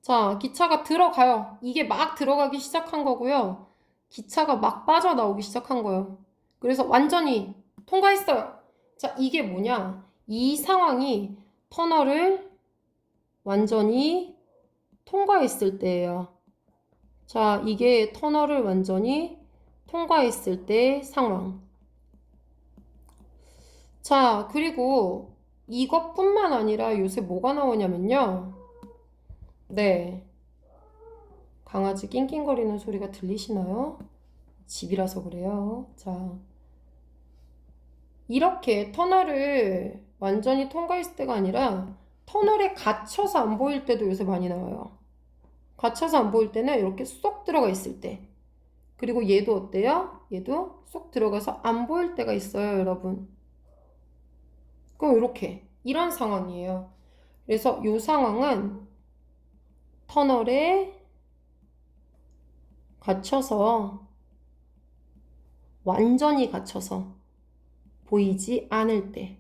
자, 기차가 들어가요. 이게 막 들어가기 시작한 거고요. 기차가 막 빠져나오기 시작한 거예요. 그래서 완전히 통과했어요. 자, 이게 뭐냐? 이 상황이 터널을 완전히 통과했을 때예요. 자, 이게 터널을 완전히 통과했을 때 상황. 자, 그리고 이것뿐만 아니라 요새 뭐가 나오냐면요. 네. 강아지 낑낑거리는 소리가 들리시나요? 집이라서 그래요. 자, 이렇게 터널을 완전히 통과했을 때가 아니라 터널에 갇혀서 안 보일 때도 요새 많이 나와요. 갇혀서 안 보일 때는 이렇게 쏙 들어가 있을 때. 그리고 얘도 어때요? 얘도 쏙 들어가서 안 보일 때가 있어요, 여러분. 그럼 이렇게 이런 상황이에요. 그래서 이 상황은 터널에 갇혀서 완전히 갇혀서 보이지 않을 때.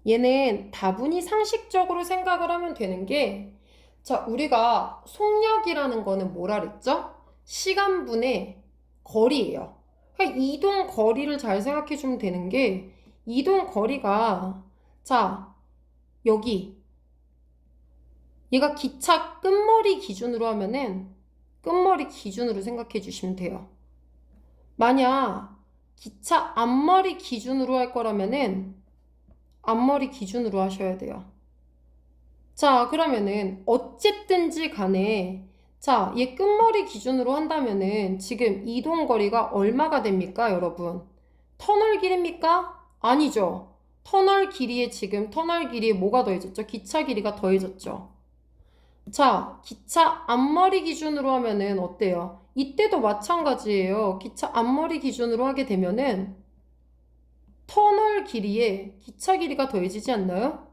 얘는 다분히 상식적으로 생각을 하면 되는 게, 자, 우리가 속력이라는 거는 뭐라 그랬죠? 시간분의 거리예요. 그러니까 이동 거리를 잘 생각해 주면 되는 게, 이동 거리가, 자, 여기, 얘가 기차 끝머리 기준으로 하면은, 끝머리 기준으로 생각해 주시면 돼요. 만약 기차 앞머리 기준으로 할 거라면은, 앞머리 기준으로 하셔야 돼요. 자, 그러면은 어쨌든지 간에 자, 얘 끝머리 기준으로 한다면은 지금 이동 거리가 얼마가 됩니까, 여러분? 터널 길입니까? 아니죠. 터널 길이에 지금 터널 길이에 뭐가 더해졌죠? 기차 길이가 더해졌죠. 자, 기차 앞머리 기준으로 하면은 어때요? 이때도 마찬가지예요. 기차 앞머리 기준으로 하게 되면은 터널 길이에 기차 길이가 더해지지 않나요?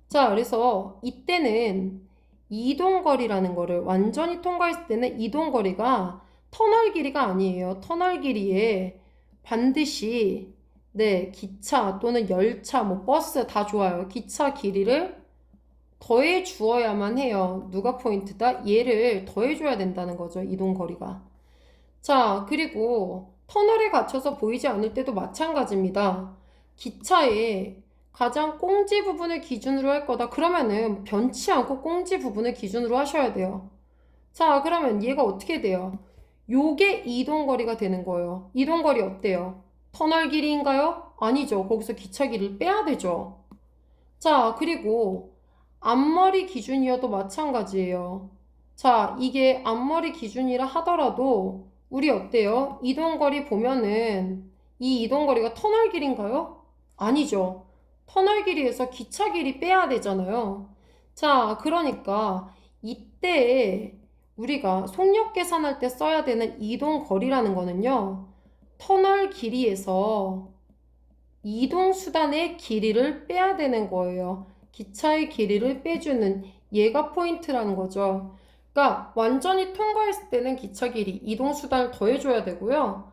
자, 그래서 이때는 이동거리라는 거를 완전히 통과했을 때는 이동거리가 터널 길이가 아니에요. 터널 길이에 반드시 네, 기차 또는 열차, 뭐 버스 다 좋아요. 기차 길이를 더해 주어야만 해요. 누가 포인트다? 얘를 더해 줘야 된다는 거죠. 이동거리가. 자, 그리고 터널에 갇혀서 보이지 않을 때도 마찬가지입니다. 기차의 가장 꽁지 부분을 기준으로 할 거다. 그러면은 변치 않고 꽁지 부분을 기준으로 하셔야 돼요. 자, 그러면 얘가 어떻게 돼요? 요게 이동거리가 되는 거예요. 이동거리 어때요? 터널 길이인가요? 아니죠. 거기서 기차 길이를 빼야 되죠. 자, 그리고 앞머리 기준이어도 마찬가지예요. 자, 이게 앞머리 기준이라 하더라도 우리 어때요? 이동거리 보면은 이 이동거리가 터널 길인가요? 아니죠. 터널 길이에서 기차 길이 빼야 되잖아요. 자, 그러니까 이때 우리가 속력 계산할 때 써야 되는 이동거리라는 거는요. 터널 길이에서 이동수단의 길이를 빼야 되는 거예요. 기차의 길이를 빼주는 얘가 포인트라는 거죠. 그러니까 완전히 통과했을 때는 기차 길이, 이동수단을 더해줘야 되고요.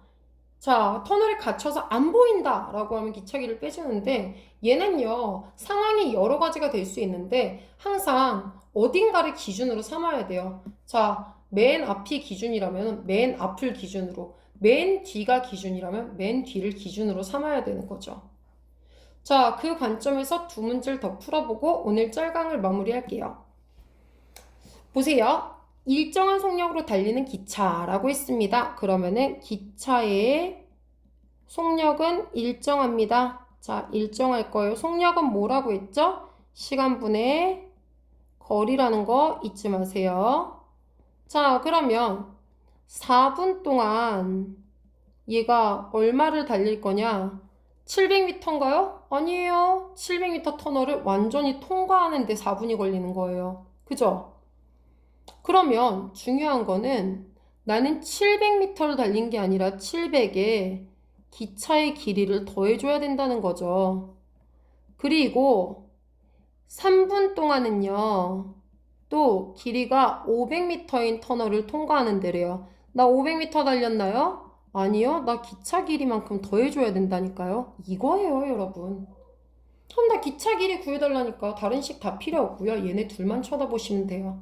자, 터널에 갇혀서 안 보인다 라고 하면 기차 길이를 빼주는데 얘는요, 상황이 여러 가지가 될 수 있는데 항상 어딘가를 기준으로 삼아야 돼요. 자, 맨 앞이 기준이라면 맨 앞을 기준으로, 맨 뒤가 기준이라면 맨 뒤를 기준으로 삼아야 되는 거죠. 자, 그 관점에서 두 문제를 더 풀어보고 오늘 짤강을 마무리할게요. 보세요. 일정한 속력으로 달리는 기차라고 했습니다. 그러면은 기차의 속력은 일정합니다. 자, 일정할 거예요. 속력은 뭐라고 했죠? 시간분의 거리라는 거 잊지 마세요. 자, 그러면 4분 동안 얘가 얼마를 달릴 거냐? 700m인가요? 아니에요. 700m 터널을 완전히 통과하는데 4분이 걸리는 거예요. 그죠? 그러면 중요한 거는 나는 700m를 달린 게 아니라 700에 기차의 길이를 더해줘야 된다는 거죠. 그리고 3분 동안은요, 또 길이가 500m인 터널을 통과하는 데래요. 나 500m 달렸나요? 아니요. 나 기차 길이만큼 더해줘야 된다니까요. 이거예요, 여러분. 그럼 나 기차 길이 구해달라니까 다른 식 다 필요 없고요. 얘네 둘만 쳐다보시면 돼요.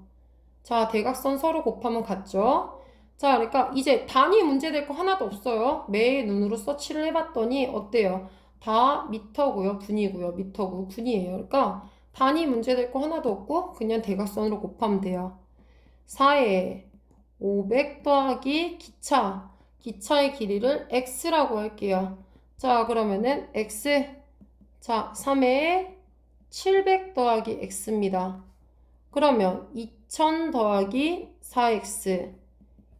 자, 대각선 서로 곱하면 같죠? 자, 그러니까 이제 단위 문제 될 거 하나도 없어요. 매일 눈으로 서치를 해봤더니 어때요? 다 미터고요, 분이고요. 미터고 분이에요. 그러니까 단위 문제 될 거 하나도 없고 그냥 대각선으로 곱하면 돼요. 4에 500 더하기 기차. 기차의 길이를 x라고 할게요. 자, 그러면은 x. 자, 3에 700 더하기 x입니다. 그러면 2000 더하기 4x.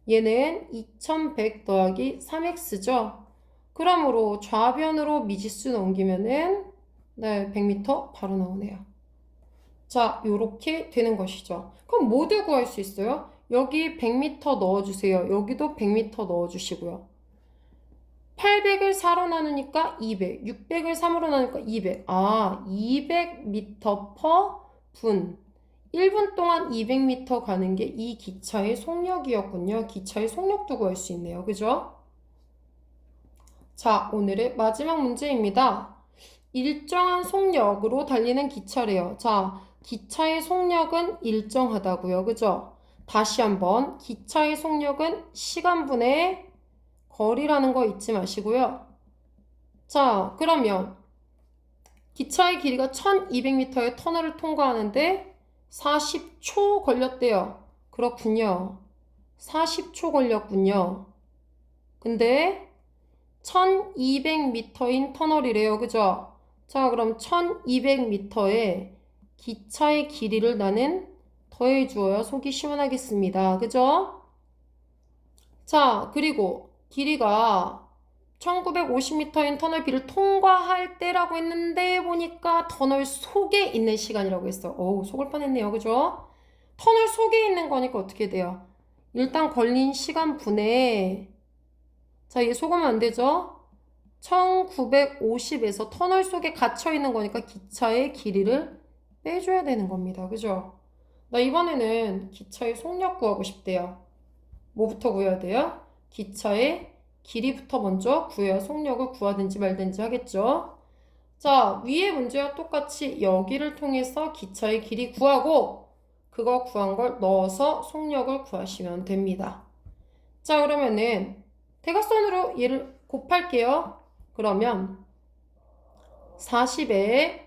얘는 2100 더하기 3x죠. 그러므로 좌변으로 미지수 넘기면은 네, 100m 바로 나오네요. 자, 요렇게 되는 것이죠. 그럼 모두 구할 수 있어요. 여기 100m 넣어주세요. 여기도 100m 넣어주시고요. 800을 4로 나누니까 200, 600을 3으로 나누니까 200. 아, 200m per 분. 1분 동안 200m 가는 게 이 기차의 속력이었군요. 기차의 속력도 구할 수 있네요. 그죠? 자, 오늘의 마지막 문제입니다. 일정한 속력으로 달리는 기차래요. 자, 기차의 속력은 일정하다고요. 그죠? 다시 한번 기차의 속력은 시간분의 거리라는 거 잊지 마시고요. 자, 그러면 기차의 길이가 1200m의 터널을 통과하는데 40초 걸렸대요. 그렇군요. 40초 걸렸군요. 근데 1200m인 터널이래요. 그죠? 자, 그럼 1200m에 기차의 길이를 나는 더해주어야 속이 시원하겠습니다. 그죠? 자, 그리고 길이가 1950m인 터널 B를 통과할 때라고 했는데 보니까 터널 속에 있는 시간이라고 했어. 어우, 속을 뻔했네요. 그죠? 터널 속에 있는 거니까 어떻게 돼요? 일단 걸린 시간 분에 자, 얘 속으면 안 되죠? 1950에서 터널 속에 갇혀 있는 거니까 기차의 길이를 빼줘야 되는 겁니다. 그죠? 나 이번에는 기차의 속력 구하고 싶대요. 뭐부터 구해야 돼요? 기차의 길이부터 먼저 구해야 속력을 구하든지 말든지 하겠죠. 자, 위의 문제와 똑같이 여기를 통해서 기차의 길이 구하고 그거 구한 걸 넣어서 속력을 구하시면 됩니다. 자, 그러면은 대각선으로 얘를 곱할게요. 그러면 40에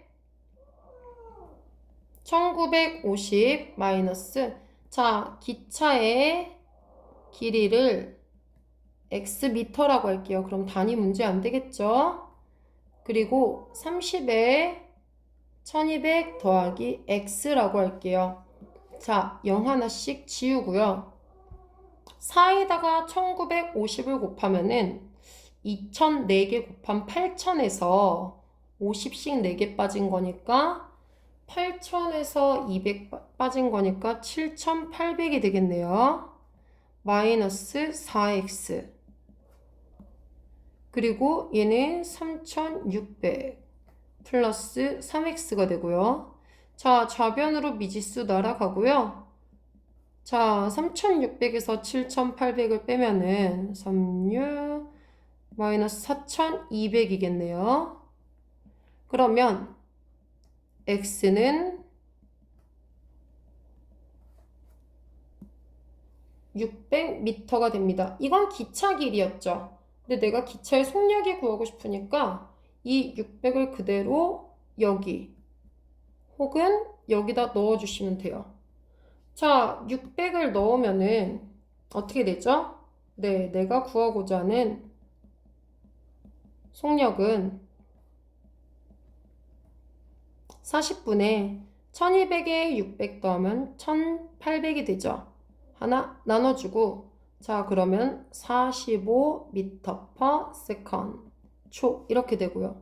1950 마이너스 자, 기차의 길이를 x미터라고 할게요. 그럼 단위 문제 안 되겠죠? 그리고 30에 1200 더하기 x라고 할게요. 자, 0 하나씩 지우고요. 4에다가 1950을 곱하면은 2000 4개 곱한 8000에서 50씩 4개 빠진 거니까 8000에서 200 빠진 거니까 7800이 되겠네요. 마이너스 4x 그리고 얘는 3600 플러스 3x가 되고요. 자, 좌변으로 미지수 날아가고요. 자, 3600에서 7800을 빼면은 36 마이너스 4200이겠네요. 그러면 x는 600m가 됩니다. 이건 기차 길이었죠. 근데 내가 기차의 속력이 구하고 싶으니까 이 600을 그대로 여기 혹은 여기다 넣어주시면 돼요. 자, 600을 넣으면은 어떻게 되죠? 네, 내가 구하고자 하는 속력은 40분에 1200에 600 더하면 1800이 되죠. 하나 나눠주고, 자, 그러면 45m/s 초 이렇게 되고요.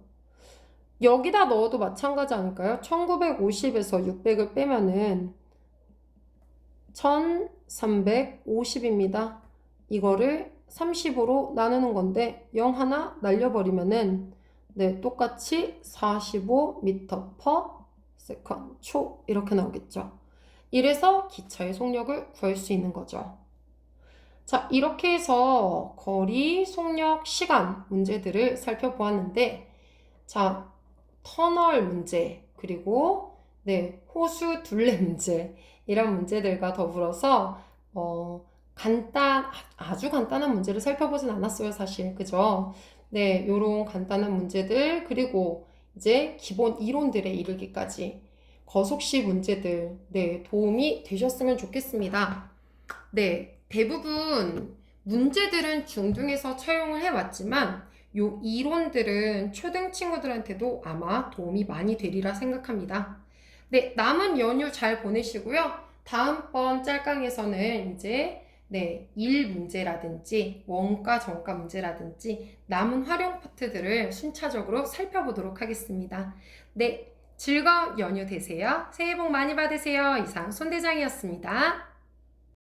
여기다 넣어도 마찬가지 아닐까요? 1950에서 600을 빼면은 1350입니다. 이거를 30으로 나누는 건데 0 하나 날려버리면은 네, 똑같이 45m/s 초 이렇게 나오겠죠. 이래서 기차의 속력을 구할 수 있는 거죠. 자, 이렇게 해서 거리, 속력, 시간 문제들을 살펴보았는데 자, 터널 문제, 그리고 네, 호수 둘레 문제 이런 문제들과 더불어서 아주 간단한 문제를 살펴보진 않았어요, 사실. 그죠? 네, 요런 간단한 문제들, 그리고 이제 기본 이론들에 이르기까지 거속시 문제들, 네, 도움이 되셨으면 좋겠습니다. 네, 대부분 문제들은 중등에서 차용을 해왔지만 요 이론들은 초등 친구들한테도 아마 도움이 많이 되리라 생각합니다. 네, 남은 연휴 잘 보내시고요. 다음번 짤강에서는 이제 네, 일 문제라든지 원가 정가 문제라든지 남은 활용 파트들을 순차적으로 살펴보도록 하겠습니다. 네, 즐거운 연휴 되세요. 새해 복 많이 받으세요. 이상 손대장이었습니다.